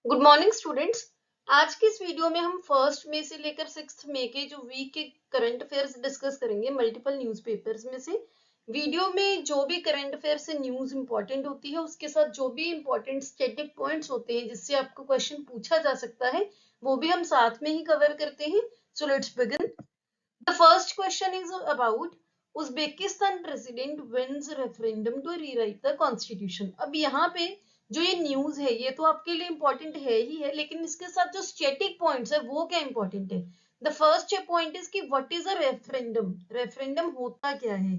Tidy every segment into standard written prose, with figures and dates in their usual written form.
Good morning students. आज के इस वीडियो में हम फर्स्ट मई से लेकर 6 मई के जो वीक के करंट अफेयर्स डिस्कस करेंगे मल्टीपल न्यूज़पेपर्स में से। वीडियो में जो भी करंट अफेयर से न्यूज इंपॉर्टेंट होती है उसके साथ जो भी इंपॉर्टेंट स्टैटिक पॉइंट्स होते हैं जिससे आपको क्वेश्चन पूछा जा सकता है वो भी हम साथ में ही कवर करते हैं। So let's begin. The first question is about Uzbekistan president wins referendum to rewrite the constitution. अब यहाँ पे जो ये न्यूज है ये तो आपके लिए इंपॉर्टेंट है ही है, लेकिन इसके साथ जो स्टैटिक पॉइंट्स है वो क्या इंपॉर्टेंट है। द फर्स्ट पॉइंट इज कि what is a referendum. Referendum होता क्या है,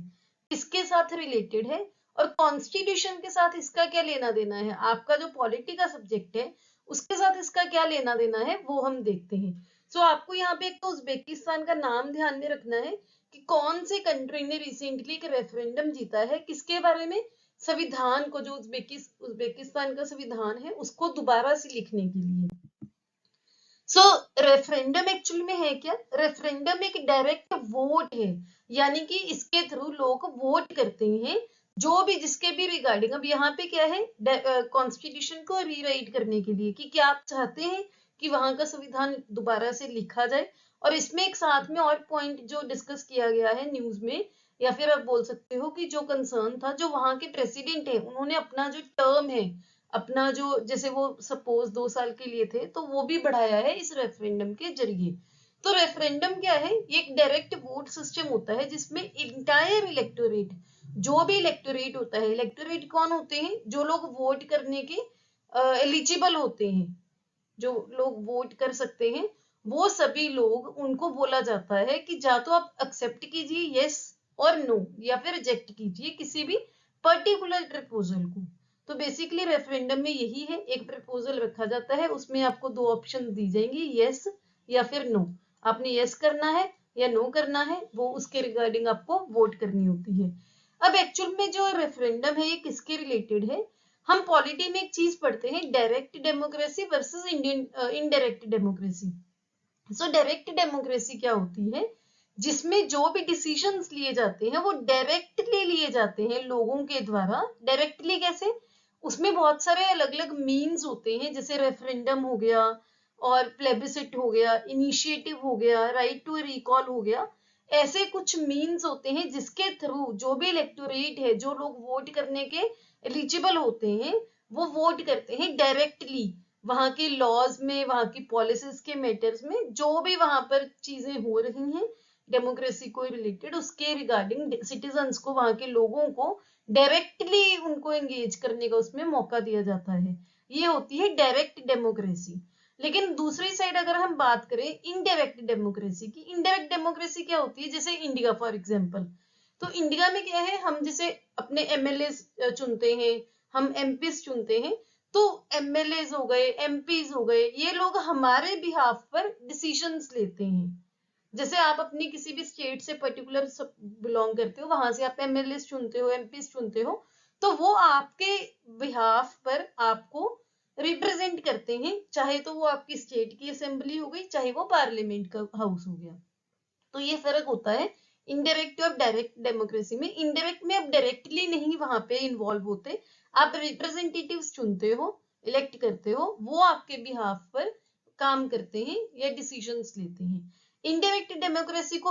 किसके साथ रिलेटेड है, और कॉन्स्टिट्यूशन के साथ इसका क्या लेना देना है। आपका जो पॉलिटी का सब्जेक्ट है उसके साथ इसका क्या लेना देना है वो हम देखते हैं। सो आपको यहाँ पे एक तो उज्बेकिस्तान का नाम ध्यान में रखना है कि कौन सी कंट्री ने रिसेंटली एक रेफरेंडम जीता है, किसके बारे में, संविधान को, जो उज्बेकिस्तान का संविधान है उसको दोबारा से लिखने के लिए। सो रेफरेंडम एक्चुअली में है क्या। रेफरेंडम एक डायरेक्ट वोट है, यानी कि इसके थ्रू लोग वोट करते हैं जो भी जिसके भी रिगार्डिंग। अब यहाँ पे क्या है, कॉन्स्टिट्यूशन को रीराइट करने के लिए कि क्या आप चाहते हैं कि वहां का संविधान दोबारा से लिखा जाए। और इसमें एक साथ में और पॉइंट जो डिस्कस किया गया है न्यूज में, या फिर आप बोल सकते हो कि जो कंसर्न था, जो वहां के प्रेसिडेंट है उन्होंने अपना जो टर्म है, अपना जो, जैसे वो सपोज 2 साल के लिए थे तो वो भी बढ़ाया है इस रेफरेंडम के जरिए। तो रेफरेंडम क्या है, ये एक डायरेक्ट वोट सिस्टम होता है जिसमें इंटायर इलेक्टोरेट, जो भी इलेक्टोरेट होता है, इलेक्टोरेट कौन होते हैं, जो लोग वोट करने के एलिजिबल होते हैं, जो लोग वोट कर सकते हैं, वो सभी लोग, उनको बोला जाता है कि या तो आप एक्सेप्ट कीजिए यस और नो, या फिर रिजेक्ट कीजिए किसी भी पर्टिकुलर प्रपोजल को। तो बेसिकली रेफरेंडम में यही है, एक प्रपोजल रखा जाता है, उसमें आपको 2 ऑप्शन दी जाएंगी, यस या फिर नो। आपने यस करना है या नो करना है, वो उसके रिगार्डिंग आपको वोट करनी होती है। अब एक्चुअल में जो रेफरेंडम है ये किसके रिलेटेड है। हम पॉलिटी में एक चीज पढ़ते हैं, direct democracy versus Indian indirect democracy. So direct democracy क्या होती है, जिसमें जो भी डिसीजंस लिए जाते हैं वो डायरेक्टली लिए जाते हैं लोगों के द्वारा। डायरेक्टली कैसे, उसमें बहुत सारे अलग अलग मीन्स होते हैं, जैसे रेफरेंडम हो गया और प्लेबिसिट हो गया, इनिशिएटिव हो गया, राइट टू रिकॉल हो गया। ऐसे कुछ मीन्स होते हैं जिसके थ्रू जो भी इलेक्टोरेट है, जो लोग वोट करने के एलिजिबल होते हैं, वो वोट करते हैं डायरेक्टली वहां के लॉज में, वहां की पॉलिसीज के मैटर्स में, जो भी वहां पर चीजें हो रही हैं डेमोक्रेसी को रिलेटेड, उसके रिगार्डिंग सिटीजन्स को, वहां के लोगों को डायरेक्टली उनको एंगेज करने का उसमें मौका दिया जाता है। ये होती है डायरेक्ट डेमोक्रेसी। लेकिन दूसरी साइड अगर हम बात करें इनडायरेक्ट डेमोक्रेसी की, इनडायरेक्ट डेमोक्रेसी क्या होती है, जैसे इंडिया फॉर एग्जाम्पल। तो इंडिया में क्या है, हम जैसे अपने एमएलए चुनते हैं, हम एमपीज चुनते हैं। तो एमएलए हो गए, एमपीज हो गए, ये लोग हमारे बिहाफ पर डिसीजंस लेते हैं। जैसे आप अपनी किसी भी स्टेट से पर्टिकुलर बिलोंग करते हो, वहां से आप एमएलए चुनते हो, एमपीज चुनते हो, तो वो आपके बिहाफ पर आपको रिप्रेजेंट करते हैं, चाहे तो वो आपकी स्टेट की असेंबली हो गई, चाहे वो पार्लियामेंट का हाउस हो गया। तो ये फर्क होता है इनडायरेक्ट और डायरेक्ट डेमोक्रेसी में। इनडायरेक्ट में आप डायरेक्टली नहीं वहां पे इन्वॉल्व होते, आप रिप्रेजेंटेटिव्स चुनते हो, इलेक्ट करते हो, वो आपके बिहाफ पर काम करते हैं या डिसीजंस लेते हैं। इनडायरेक्ट डेमोक्रेसी को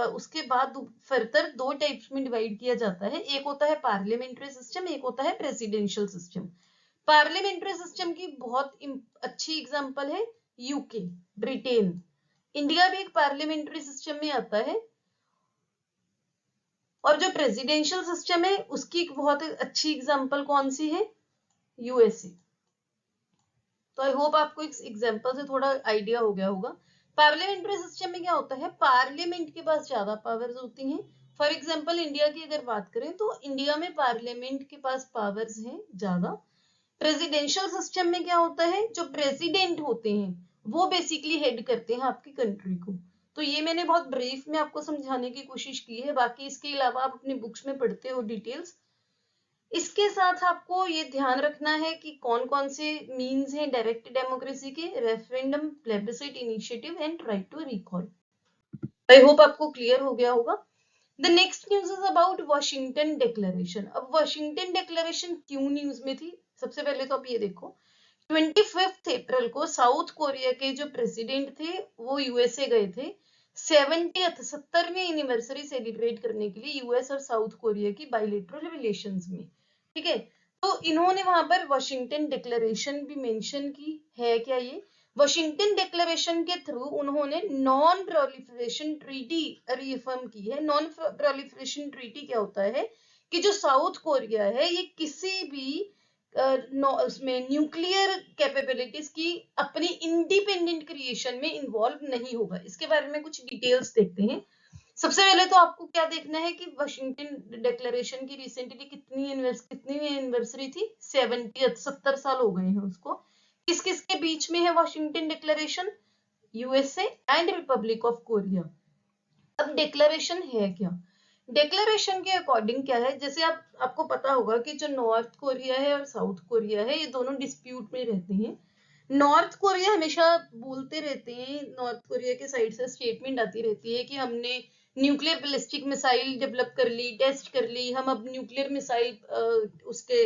उसके बाद फर्दर 2 टाइप्स में डिवाइड किया जाता है, एक होता है पार्लियामेंट्री सिस्टम, एक होता है प्रेसिडेंशियल सिस्टम। पार्लियामेंट्री सिस्टम की बहुत अच्छी एग्जांपल है यूके, ब्रिटेन। इंडिया भी एक पार्लियामेंट्री सिस्टम में आता है। और जो प्रेसिडेंशियल सिस्टम है उसकी बहुत अच्छी एग्जांपल कौन सी है, यूएसए। तो आई होप आपको इस एग्जांपल से थोड़ा आइडिया हो गया होगा। पार्लियामेंट्री सिस्टम में क्या होता है, पार्लियामेंट के पास ज्यादा पावर्स होती हैं। फॉर एग्जांपल इंडिया की अगर बात करें तो इंडिया में पार्लियामेंट के पास पावर्स हैं ज्यादा। प्रेसिडेंशियल सिस्टम में क्या होता है, जो प्रेसिडेंट होते हैं वो बेसिकली हेड करते हैं आपकी कंट्री को। तो ये मैंने बहुत ब्रीफ में आपको समझाने की कोशिश की है, बाकी इसके अलावा आप अपनी बुक्स में पढ़ते हो डिटेल्स। इसके साथ आपको ये ध्यान रखना है कि कौन कौन से मीन्स हैं डायरेक्ट डेमोक्रेसी के, referendum, plebiscite, initiative and right to recall. I hope आपको क्लियर हो गया होगा। The next news is about Washington declaration. अब वॉशिंगटन डिक्लेरेशन क्यों न्यूज में थी, सबसे पहले तो आप ये देखो 25 अप्रैल को साउथ कोरिया के जो प्रेसिडेंट थे वो यूएसए गए थे 70वीं एनिवर्सरी सेलिब्रेट करने के लिए यूएस और साउथ कोरिया की बायलैटरल रिलेशंस में। ठीक है, तो इन्होंने वहां पर वाशिंगटन डिक्लेरेशन भी मेंशन की है। क्या ये वाशिंगटन डिक्लेरेशन के थ्रू उन्होंने नॉन प्रोलिफरेशन ट्रीटी रिफर्म की है। नॉन प्रोलिफरेशन ट्रीटी क्या होता है कि जो साउथ कोरिया है ये किसी भी उसमें न्यूक्लियर कैपेबिलिटीज की अपनी इंडिपेंडेंट क्रिएशन में इन्वॉल्व नहीं होगा। इसके बारे में कुछ डिटेल्स देखते हैं। सबसे पहले तो आपको क्या देखना है कि वाशिंगटन डिक्लेरेशन की रिसेंटली कितनी एनिवर्सरी थी? 70 साल हो गए हैं उसको। किस किस के बीच में है Washington declaration? USA and Republic of Korea. अब डिक्लेरेशन है क्या? डिक्लेरेशन के अकॉर्डिंग क्या है, जैसे आपको पता होगा कि जो नॉर्थ कोरिया है और साउथ कोरिया है ये दोनों डिस्प्यूट में रहते हैं। नॉर्थ कोरिया हमेशा बोलते रहते हैं, नॉर्थ कोरिया के साइड से स्टेटमेंट आती रहती है कि हमने न्यूक्लियर बैलिस्टिक मिसाइल डेवलप कर ली, टेस्ट कर ली, हम अब न्यूक्लियर मिसाइल उसके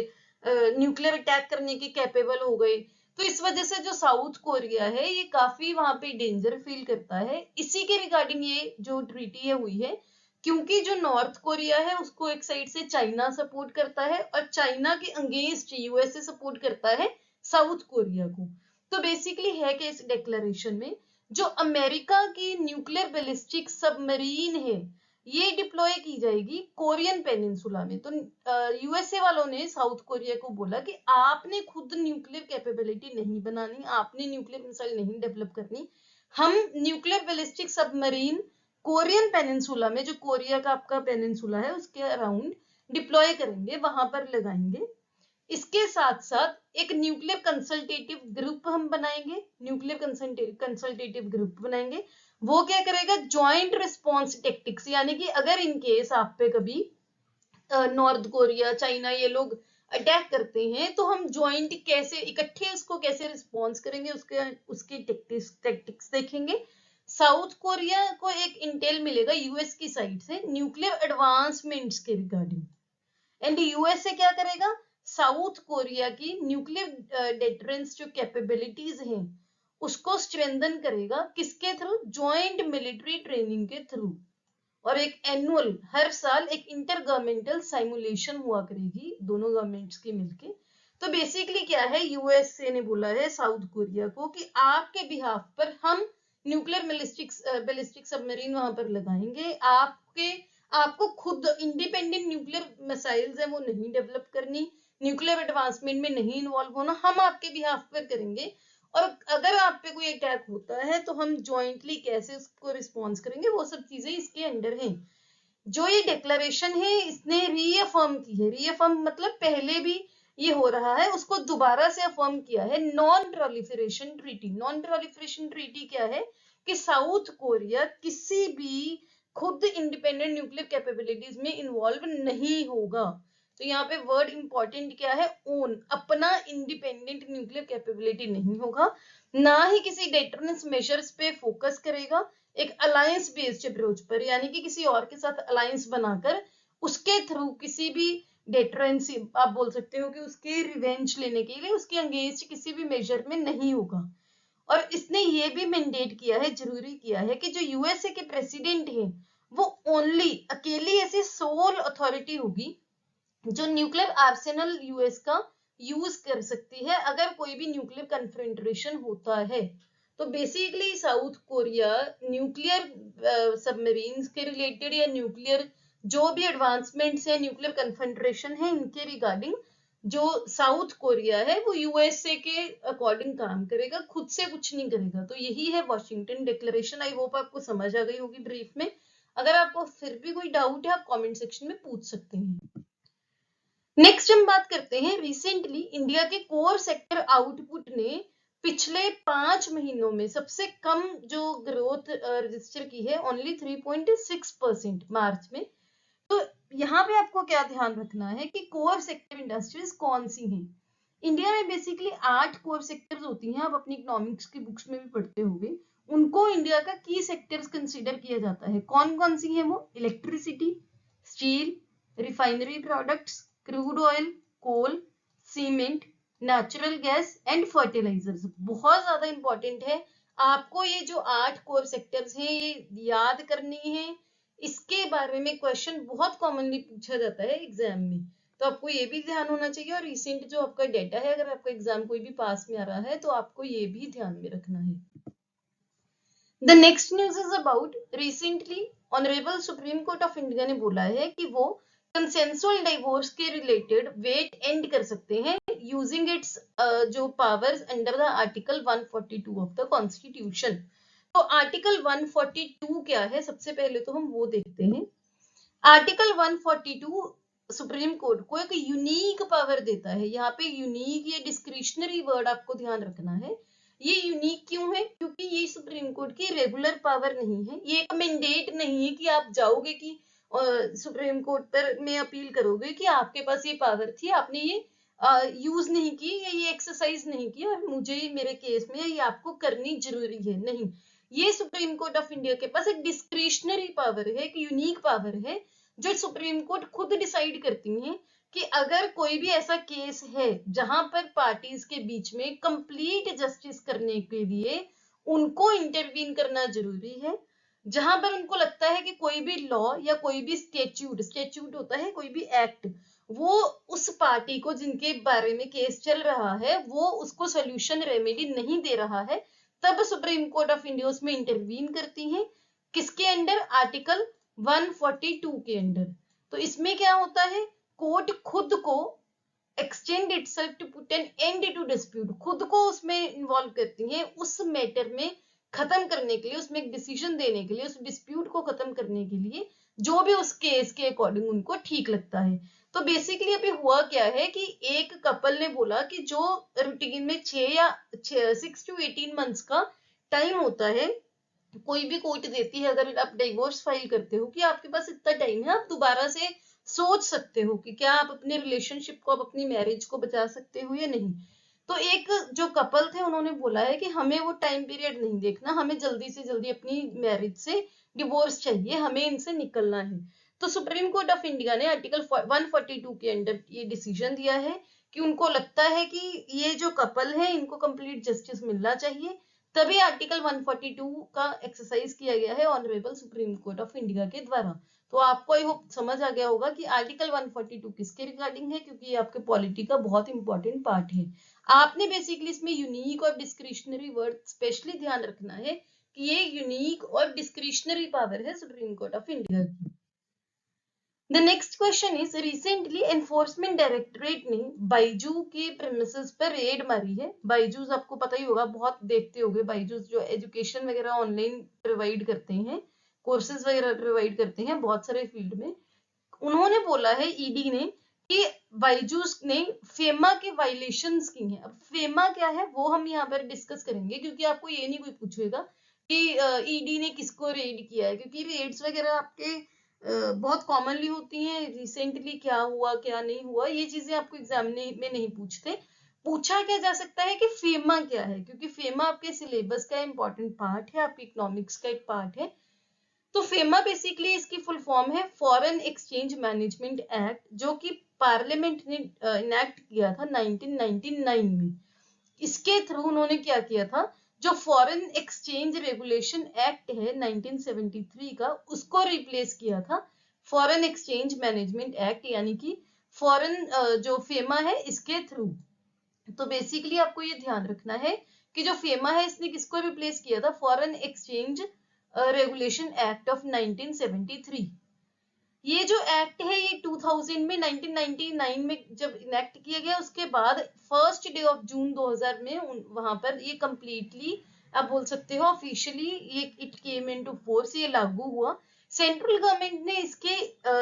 न्यूक्लियर अटैक करने के कैपेबल हो गए। तो इस वजह से जो साउथ कोरिया है ये काफी वहां पे डेंजर फील करता है। इसी के रिगार्डिंग ये जो ट्रीटी है हुई है, क्योंकि जो नॉर्थ कोरिया है उसको एक साइड से चाइना सपोर्ट करता है और चाइना के अगेंस्ट यूएसए सपोर्ट करता है साउथ कोरिया को। तो बेसिकली है कि इस डिक्लेरेशन में जो अमेरिका की न्यूक्लियर बैलिस्टिक सबमरीन है ये डिप्लॉय की जाएगी कोरियन पेनिनसुला में। तो यूएसए वालों ने साउथ कोरिया को बोला कि आपने खुद न्यूक्लियर कैपेबिलिटी नहीं बनानी, आपने न्यूक्लियर मिसाइल नहीं डेवलप करनी, हम nuclear ballistic submarine Korean peninsula में, जो कोरिया का आपका पेनिनसुला है उसके अराउंड डिप्लॉय करेंगे, वहां पर लगाएंगे। इसके साथ साथ एक न्यूक्लियर कंसल्टेटिव ग्रुप हम बनाएंगे, न्यूक्लियर कंसल्टेटिव ग्रुप बनाएंगे। वो क्या करेगा? ज्वाइंट रिस्पॉन्स टेक्टिक्स, यानी कि अगर इन केस आप पे कभी नॉर्थ कोरिया, चाइना ये लोग अटैक करते हैं तो हम ज्वाइंट कैसे इकट्ठे उसको कैसे रिस्पॉन्स करेंगे, उसके टेक्टिक्स देखेंगे। साउथ कोरिया को एक इंटेल मिलेगा यूएस की साइड से न्यूक्लियर एडवांसमेंट्स के रिगार्डिंग, एंड यूएसए क्या करेगा? साउथ कोरिया की न्यूक्लियर डेटरेंस जो कैपेबिलिटीज हैं उसको स्ट्रेंथन करेगा। किसके थ्रू? ज्वाइंट मिलिट्री ट्रेनिंग के थ्रू। और एक एनुअल, हर साल एक इंटर गवर्नमेंटल साइमुलेशन हुआ करेगी दोनों गवर्नमेंट्स की मिलके। तो बेसिकली क्या है, यूएसए ने बोला है साउथ कोरिया को कि आपके बिहाफ पर हम न्यूक्लियर बैलिस्टिक सबमरीन वहां पर लगाएंगे। आपको खुद इंडिपेंडेंट न्यूक्लियर मिसाइल्स है वो नहीं डेवलप करनी, न्यूक्लियर एडवांसमेंट में नहीं इन्वॉल्व होना, हम आपके बिहाफ पर करेंगे। और अगर आप पे कोई अटैक होता है तो हम ज्वाइंटली कैसे उसको रिस्पॉन्स करेंगे, वो सब चीजें इसके अंडर हैं। जो ये डिक्लेरेशन है इसने रीअफर्म की है, रीअफर्म मतलब पहले भी ये हो रहा है उसको दोबारा से अफर्म किया है। Non proliferation treaty, non proliferation treaty क्या है कि साउथ कोरिया किसी भी खुद इंडिपेंडेंट न्यूक्लियर कैपेबिलिटीज में इन्वॉल्व नहीं होगा। तो यहाँ पे वर्ड इंपॉर्टेंट क्या है? ओन, अपना इंडिपेंडेंट न्यूक्लियर कैपेबिलिटी नहीं होगा, ना ही किसी डेटरेंस मेजर्स पे फोकस करेगा, एक अलायंस बेस्ड अप्रोच पर, यानी कि किसी और के साथ अलायंस बनाकर उसके थ्रू किसी भी डेटरेंस, आप बोल सकते हो कि उसके रिवेंज लेने के लिए उसके अगेंस्ट किसी भी मेजर में नहीं होगा। और इसने ये भी मैंडेट किया है, जरूरी किया है कि जो यूएसए के प्रेसिडेंट हैं वो ओनली अकेली ऐसी सोल अथॉरिटी होगी जो न्यूक्लियर आर्सेनल यूएस का यूज कर सकती है अगर कोई भी न्यूक्लियर कन्फ्रंट्रेशन होता है। तो basically south Korea nuclear submarines के रिलेटेड या न्यूक्लियर जो भी एडवांसमेंट्स है, न्यूक्लियर कन्फ्रंट्रेशन है, इनके रिगार्डिंग जो साउथ कोरिया है वो यूएसए के अकॉर्डिंग काम करेगा, खुद से कुछ नहीं करेगा। तो यही है वॉशिंगटन डिक्लेरेशन। आई होप आपको समझ आ गई होगी ब्रीफ में। अगर आपको फिर भी कोई डाउट है आप कमेंट सेक्शन में पूछ सकते हैं। नेक्स्ट हम बात करते हैं, रिसेंटली इंडिया के कोर सेक्टर आउटपुट ने पिछले 5 महीनों में सबसे कम जो ग्रोथ रजिस्टर की है, ओनली 3.6% मार्च में। तो यहाँ पे आपको क्या ध्यान रखना है कि कोर सेक्टर इंडस्ट्रीज कौन सी हैं। इंडिया में बेसिकली 8 कोर सेक्टर्स होती हैं, आप अपनी इकोनॉमिक्स की बुक्स में भी पढ़ते होंगे। उनको इंडिया का की सेक्टर्स कंसीडर किया जाता है। कौन कौन सी है वो? Electricity, steel, refinery products, crude oil, coal, cement, natural gas and fertilisers. बहुत ज्यादा इंपॉर्टेंट है, आपको ये जो 8 कोर सेक्टर्स हैं ये याद करनी है। इसके बारे में क्वेश्चन बहुत कॉमनली पूछा जाता है एग्जाम में, तो आपको ये भी ध्यान होना चाहिए। और रिसेंट जो आपका डेटा है, अगर आपका एग्जाम कोई भी पास में आ रहा है तो आपको ये भी ध्यान में रखना है। The next news is about recently honourable supreme court of India ने बोला है कि वो कंसेंसुअल डिवोर्स के रिलेटेड वेट एंड कर सकते हैं यूजिंग इट्स जो powers under the article 142 of the constitution. तो आर्टिकल 142 क्या है, सबसे पहले तो हम वो देखते हैं। आर्टिकल 142 सुप्रीम कोर्ट को एक यूनिक पावर देता है। यहाँ पे यूनिक, ये डिस्क्रिशनरी वर्ड आपको ध्यान रखना है। ये यूनिक क्यों है? क्योंकि ये सुप्रीम कोर्ट की रेगुलर पावर नहीं है, ये एक मैंडेट नहीं है कि आप जाओगे कि सुप्रीम कोर्ट पर में अपील करोगे कि आपके पास ये पावर थी, आपने ये यूज नहीं की या ये एक्सरसाइज नहीं की और मुझे मेरे केस में ये आपको करनी जरूरी है। नहीं, ये सुप्रीम कोर्ट ऑफ इंडिया के पास एक डिस्क्रिशनरी पावर है, एक यूनिक पावर है जो सुप्रीम कोर्ट खुद डिसाइड करती है कि अगर कोई भी ऐसा केस है जहां पर पार्टीज के बीच में कंप्लीट जस्टिस करने के लिए उनको इंटरवीन करना जरूरी है, जहां पर उनको लगता है कि कोई भी लॉ या कोई भी स्टेच्यूट होता है, कोई भी एक्ट, वो उस पार्टी को जिनके बारे में केस चल रहा है वो उसको सोल्यूशन रेमेडी नहीं दे रहा है, तब सुप्रीम कोर्ट ऑफ इंडिया उसमें इंटरवीन करती है। किसके अंडर? आर्टिकल 142 के अंडर। तो इसमें क्या होता है, कोर्ट खुद को extend itself to put an end to dispute, खुद को उसमें इन्वॉल्व करती है उस मैटर में खत्म करने के लिए, उसमें एक डिसीजन देने के लिए, उस डिस्प्यूट को खत्म करने के लिए, जो भी उस केस के अकॉर्डिंग उनको ठीक लगता है। तो बेसिकली अभी हुआ क्या है कि एक कपल ने बोला कि जो रूटीन में 6 to 18 मंथ्स का टाइम होता है, कोई भी कोर्ट देती है अगर आप डिवोर्स फाइल करते हो, कि आपके पास इतना टाइम है, आप दोबारा से सोच सकते हो कि क्या आप अपने रिलेशनशिप को, आप अपनी मैरिज को बचा सकते हो या नहीं। तो एक जो कपल थे उन्होंने बोला है कि हमें वो टाइम पीरियड नहीं देखना, हमें जल्दी से जल्दी अपनी मैरिज से डिवोर्स चाहिए, हमें इनसे निकलना है। तो सुप्रीम कोर्ट ऑफ इंडिया ने आर्टिकल 142 के अंडर ये डिसीजन दिया है कि उनको लगता है कि ये जो कपल है इनको कंप्लीट जस्टिस मिलना चाहिए, तभी आर्टिकल 142 का एक्सरसाइज किया गया है honourable supreme court of India के द्वारा। तो आपको आई होप समझ आ गया होगा कि आर्टिकल 142 किसके रिगार्डिंग है, क्योंकि ये आपके पॉलिटी का बहुत इंपॉर्टेंट पार्ट है। आपने बेसिकली इसमें यूनिक और डिस्क्रिशनरी वर्ड स्पेशली ध्यान रखना है कि ये यूनिक और डिस्क्रिशनरी पावर है सुप्रीम कोर्ट ऑफ इंडिया की। The next question is, recently enforcement directorate ने बाइजू के प्रेमिसेस पर रेड मारी है। बाइजूस आपको पता ही होगा, बहुत देखते होंगे, बाइजूस जो एजुकेशन वगैरह ऑनलाइन प्रोवाइड करते हैं, कोर्सेज वगैरह प्रोवाइड करते हैं बहुत सारे फील्ड में। उन्होंने बोला है ईडी ने कि बाइजूस ने फेमा के वायलेशंस की हैं। अब फेमा क्या है वो हम यहाँ पर डिस्कस करेंगे, क्योंकि आपको ये नहीं कोई पूछेगा कि ईडी ने किसको रेड किया है, क्योंकि रेड्स वगैरह आपके बहुत कॉमनली होती हैं। रिसेंटली क्या हुआ क्या नहीं हुआ ये चीजें आपको एग्जाम में नहीं पूछते। पूछा क्या जा सकता है कि फेमा क्या है, क्योंकि फेमा आपके सिलेबस का इंपॉर्टेंट पार्ट है, आपके इकोनॉमिक्स का एक पार्ट है। तो फेमा बेसिकली इसकी फुल फॉर्म है फॉरेन एक्सचेंज मैनेजमेंट एक्ट, जो कि पार्लियामेंट ने इनेक्ट किया था 1999 में। इसके थ्रू उन्होंने क्या किया था, जो फॉरेन एक्सचेंज रेगुलेशन एक्ट है 1973 का, उसको रिप्लेस किया था फॉरेन एक्सचेंज मैनेजमेंट एक्ट, यानी कि फॉरेन जो फेमा है इसके थ्रू। तो बेसिकली आपको ये ध्यान रखना है कि जो फेमा है इसने किसको रिप्लेस किया था, foreign exchange regulation act of 1973। ये जो एक्ट है ये 2000 में 1999 में जब इनेक्ट किया गया, उसके बाद फर्स्ट डे ऑफ जून 2000 में वहां पर ये कंप्लीटली आप बोल सकते हो ऑफिशियली ये इट केम इनटू फोर्स, ये लागू हुआ। सेंट्रल गवर्नमेंट ने इसके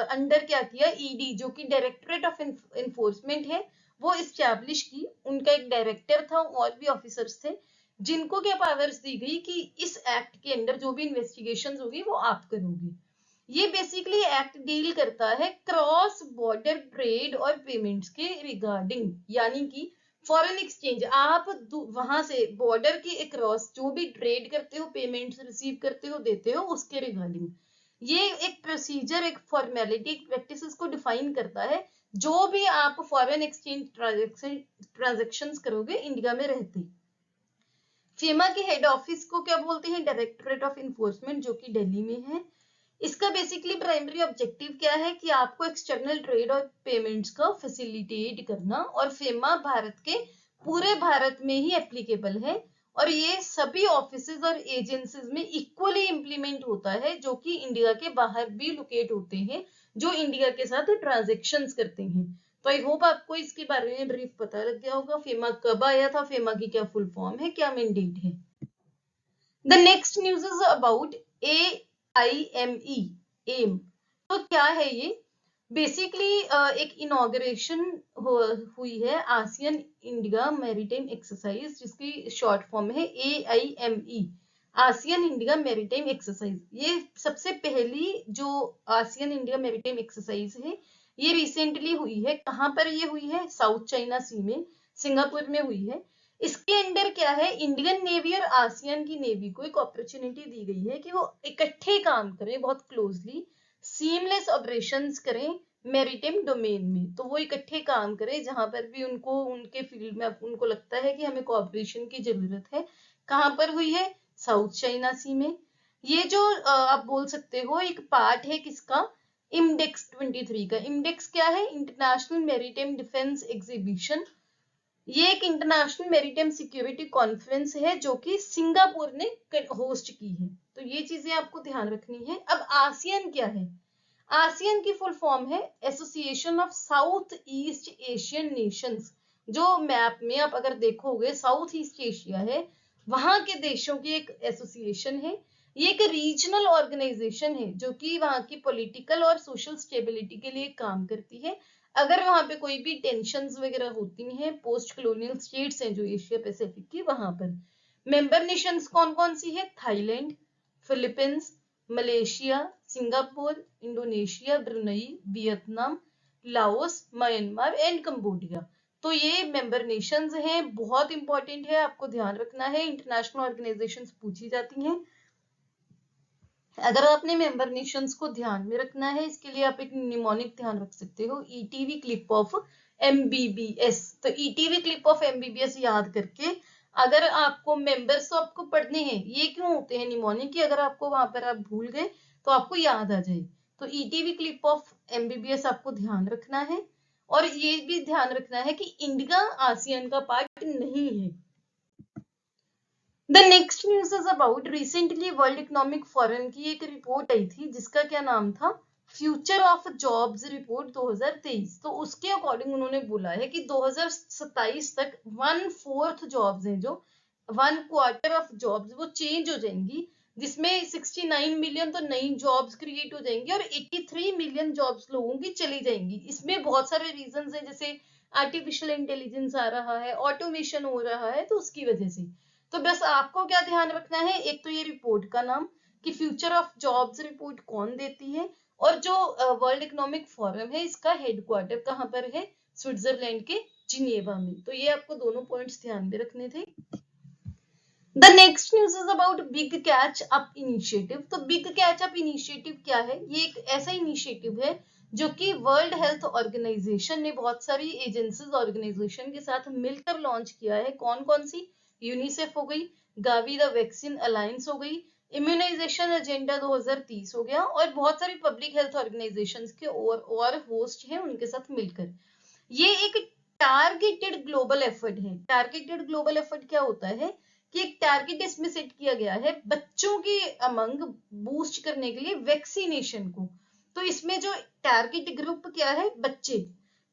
अंडर क्या किया, ईडी जो कि डायरेक्टरेट ऑफ एनफोर्समेंट है वो इस्टेब्लिश की। उनका एक डायरेक्टर था और भी ऑफिसर्स थे, जिनको क्या पावर्स दी गई कि इस एक्ट के अंडर जो भी इन्वेस्टिगेशन होगी वो आप करोगे। ये बेसिकली एक्ट डील करता है क्रॉस बॉर्डर ट्रेड और पेमेंट्स के रिगार्डिंग, यानी कि फॉरेन एक्सचेंज आप वहां से बॉर्डर के अक्रॉस जो भी ट्रेड करते हो, पेमेंट्स रिसीव करते हो, देते हो, उसके रिगार्डिंग ये एक प्रोसीजर, एक फॉर्मेलिटी, एक प्रैक्टिस को डिफाइन करता है जो भी आप फॉरेन एक्सचेंज ट्रांजेक्शन्स करोगे इंडिया में रहते। फेमा के हेड ऑफिस को क्या बोलते हैं? डायरेक्टोरेट ऑफ इन्फोर्समेंट, जो कि दिल्ली में है। इसका बेसिकली प्राइमरी ऑब्जेक्टिव क्या है कि आपको एक्सटर्नल ट्रेड और पेमेंट्स को फैसिलिटेट करना, और फेमा भारत के पूरे भारत में ही एप्लीकेबल है, और ये सभी ऑफिसेज और एजेंसीज में इक्वली इंप्लीमेंट होता है, जो कि इंडिया के बाहर भी लोकेट होते हैं, जो इंडिया के साथ ट्रांजेक्शन्स करते हैं। तो आई होप आपको इसके बारे में ब्रीफ पता लग गया होगा। फेमा कब आया था, फेमा की क्या फुल फॉर्म है, क्या मैंडेट है। The next news is about AIME, AIME. तो क्या है ये? बेसिकली एक इनॉग्रेशन हुई है आसियन इंडिया मैरीटाइम एक्सरसाइज, जिसकी शॉर्ट फॉर्म है AIME, ASEAN India maritime exercise. ये सबसे पहली जो आसियन इंडिया मैरीटाइम एक्सरसाइज है, ये रिसेंटली हुई है। कहाँ पर ये हुई है? साउथ चाइना सी में, सिंगापुर में हुई है। इसके अंदर क्या है, इंडियन नेवी और आसियान की नेवी को एक अपॉर्चुनिटी दी गई है कि वो इकट्ठे काम करें, बहुत क्लोजली सीमलेस ऑपरेशंस करें मैरीटाइम डोमेन में। तो वो इकट्ठे काम करें जहां पर भी उनको उनके फील्ड में उनको लगता है कि हमें कोऑपरेशन की जरूरत है। कहां पर हुई है? साउथ चाइना सी में। ये जो आप बोल सकते हो एक पार्ट है किसका? इमडेक्स 23 का। इमडेक्स क्या है? International maritime defence exhibition. ये एक इंटरनेशनल मैरीटाइम सिक्योरिटी कॉन्फ्रेंस है जो कि सिंगापुर ने होस्ट की है। तो ये चीजें आपको ध्यान रखनी है। अब आसियान क्या है? आसियान की फुल फॉर्म है association of south east Asian Nations. जो मैप में आप अगर देखोगे साउथ ईस्ट एशिया है, वहां के देशों की एक एसोसिएशन है। ये एक रीजनल ऑर्गेनाइजेशन है जो कि वहां की पॉलिटिकल और सोशल स्टेबिलिटी के लिए काम करती है। अगर वहां पे कोई भी टेंशंस वगैरह होती हैं, पोस्ट कॉलोनियल स्टेट्स हैं जो एशिया पैसिफिक की, वहां पर मेंबर नेशंस कौन कौन सी है? Thailand, Philippines, Malaysia, Singapore, Indonesia, Brunei, Vietnam, Laos, Myanmar and Cambodia. तो ये मेंबर नेशंस हैं, बहुत इंपॉर्टेंट है, आपको ध्यान रखना है। इंटरनेशनल ऑर्गेनाइजेशंस पूछी जाती हैं। अगर आपने मेंबर नेशंस को ध्यान में रखना है, इसके लिए आप एक निमोनिक ध्यान रख सकते हो, ETV क्लिप ऑफ MBBS। तो ETV क्लिप ऑफ MBBS याद करके अगर आपको मेंबर्स तो आपको पढ़ने हैं, ये क्यों होते हैं निमोनिक की, अगर आपको वहां पर आप भूल गए तो आपको याद आ जाए। तो ETV क्लिप ऑफ MBBS आपको ध्यान रखना है, और ये भी ध्यान रखना है कि इंडिया आसियान का पार्ट नहीं है। The next news is about recently world economic forum की एक रिपोर्ट आई थी जिसका क्या नाम था? Future of jobs report 2023। तो उसके अकॉर्डिंग उन्होंने बोला है कि 2027 तक 1/4 जॉब्स हैं, जो 1/4 ऑफ जॉब्स वो चेंज हो जाएंगी, जिसमें 69 मिलियन तो नई जॉब्स क्रिएट हो जाएंगी और 83 मिलियन जॉब्स लोगों की चली जाएंगी। इसमें बहुत सारे रीजंस हैं, जैसे आर्टिफिशियल इंटेलिजेंस आ रहा है, ऑटोमेशन हो रहा है, तो उसकी वजह से। तो बस आपको क्या ध्यान रखना है, एक तो ये रिपोर्ट का नाम कि फ्यूचर ऑफ जॉब्स रिपोर्ट कौन देती है, और जो वर्ल्ड इकोनॉमिक फोरम है इसका हेडक्वार्टर कहाँ पर है? स्विट्जरलैंड के जिनेवा में। तो ये आपको दोनों पॉइंट्स ध्यान में रखने थे। The next news is about big catch up initiative. तो बिग कैच अप इनिशिएटिव क्या है? ये एक ऐसा इनिशिएटिव है जो कि वर्ल्ड हेल्थ ऑर्गेनाइजेशन ने बहुत सारी एजेंसीज ऑर्गेनाइजेशन के साथ मिलकर लॉन्च किया है। कौन कौन सी? यूनिसेफ हो गई, गावी द वैक्सीन अलायंस हो गई, इम्यूनाइजेशन एजेंडा 2030 हो गया, और बहुत सारी पब्लिक हेल्थ ऑर्गेनाइजेशंस के और होस्ट हैं उनके साथ मिलकर। ये एक टारगेटेड ग्लोबल एफर्ट है। टारगेटेड ग्लोबल एफर्ट क्या होता है कि एक टारगेट इसमें सेट किया गया है बच्चों के अमंग बूस्ट करने के लिए वैक्सीनेशन को। तो इसमें जो टारगेट ग्रुप क्या है? बच्चे।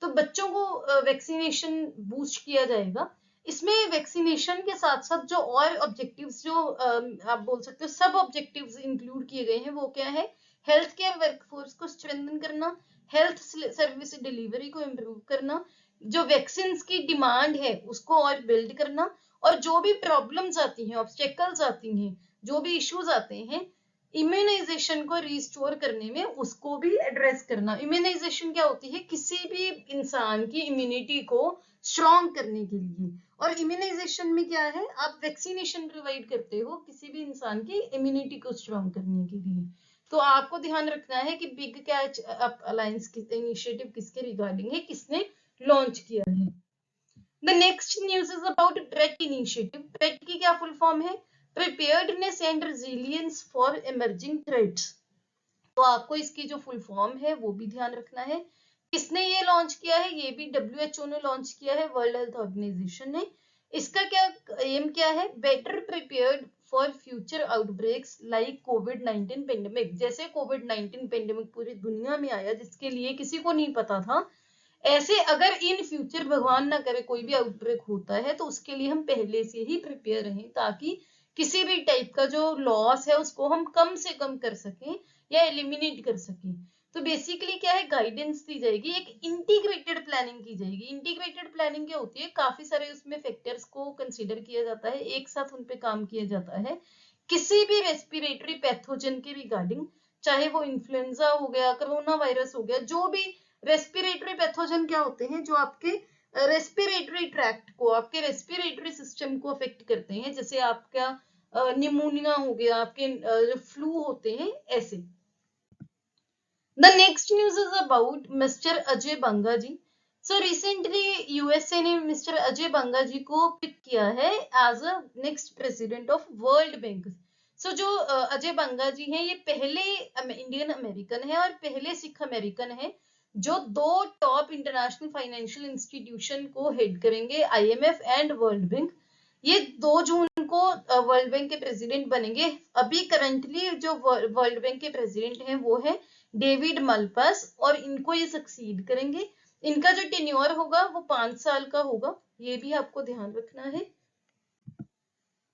तो बच्चों को वैक्सीनेशन बूस्ट किया जाएगा। इसमें वैक्सीनेशन के साथ साथ जो और ऑब्जेक्टिव्स जो आप बोल सकते हो सब ऑब्जेक्टिव्स इंक्लूड किए गए हैं, वो क्या है? हेल्थ केयर वर्कफोर्स को स्ट्रेंथन करना, हेल्थ सर्विस डिलीवरी को इम्प्रूव करना, जो वैक्सीन की डिमांड है उसको और बिल्ड करना, और जो भी प्रॉब्लम्स आती हैं, ऑब्स्टेकल्स आती हैं, जो भी इश्यूज आते हैं इम्यूनाइजेशन को रिस्टोर करने में, उसको भी एड्रेस करना। इम्यूनाइजेशन क्या होती है? किसी भी इंसान की इम्यूनिटी को स्ट्रॉन्ग करने के लिए। और इम्यूनाइजेशन में क्या है? आप वैक्सीनेशन प्रोवाइड करते हो किसी भी इंसान की इम्यूनिटी को स्ट्रॉन्ग करने के लिए। तो आपको ध्यान रखना है कि big catch up alliance initiative किसके रिगार्डिंग है, किसने लॉन्च किया है। The next news is about PRET initiative. PRET की क्या फुल फॉर्म है? Preparedness and resilience for emerging threats. तो आपको इसकी जो फुल फॉर्म है वो भी ध्यान रखना है। किसने ये लॉन्च किया है? ये भी WHO ने लॉन्च किया है, वर्ल्ड हेल्थ ऑर्गेनाइजेशन ने। इसका क्या एम क्या है? Better prepared for future outbreaks like covid pandemic. जैसे कोविड-19 पेंडेमिक पूरी दुनिया में आया जिसके लिए किसी को नहीं पता था, ऐसे अगर इन फ्यूचर भगवान ना करे कोई भी आउटब्रेक होता है तो उसके लिए हम पहले से ही प्रिपेयर रहें, ताकि किसी भी टाइप का जो लॉस है उसको हम कम से कम कर सकें या एलिमिनेट कर सकें। तो बेसिकली क्या है, गाइडेंस दी जाएगी, एक इंटीग्रेटेड प्लानिंग की जाएगी। इंटीग्रेटेड प्लानिंग क्या होती है? काफी सारे उसमें फैक्टर्स को कंसीडर किया जाता है, एक साथ उन पे काम किया जाता है। किसी भी रेस्पिरेटरी पैथोजन के रिगार्डिंग, चाहे वो इन्फ्लुएंजा हो गया, कोरोना वायरस हो गया, जो भी रेस्पिरेटरी पैथोजन क्या होते हैं? जो आपके रेस्पिरेटरी ट्रैक्ट को, आपके रेस्पिरेटरी सिस्टम को अफेक्ट करते हैं, जैसे आपका निमोनिया हो गया, आपके फ्लू होते हैं, ऐसे। The next news is about Mr. Ajay Banga ji. So recently USA ने Mr. Ajay Banga जी को पिक किया है as a next president of World Bank. So जो अजय बंगा जी हैं, ये पहले इंडियन अमेरिकन है और पहले सिख अमेरिकन है जो दो टॉप इंटरनेशनल फाइनेंशियल इंस्टीट्यूशन को हेड करेंगे, IMF एंड वर्ल्ड बैंक। ये 2 जून को वर्ल्ड बैंक के प्रेसिडेंट बनेंगे। अभी करंटली जो वर्ल्ड बैंक के प्रेसिडेंट हैं वो है डेविड मलपस, और इनको ये सक्सीड करेंगे। इनका जो टेन्योर होगा वो 5 साल का होगा, ये भी आपको ध्यान रखना है।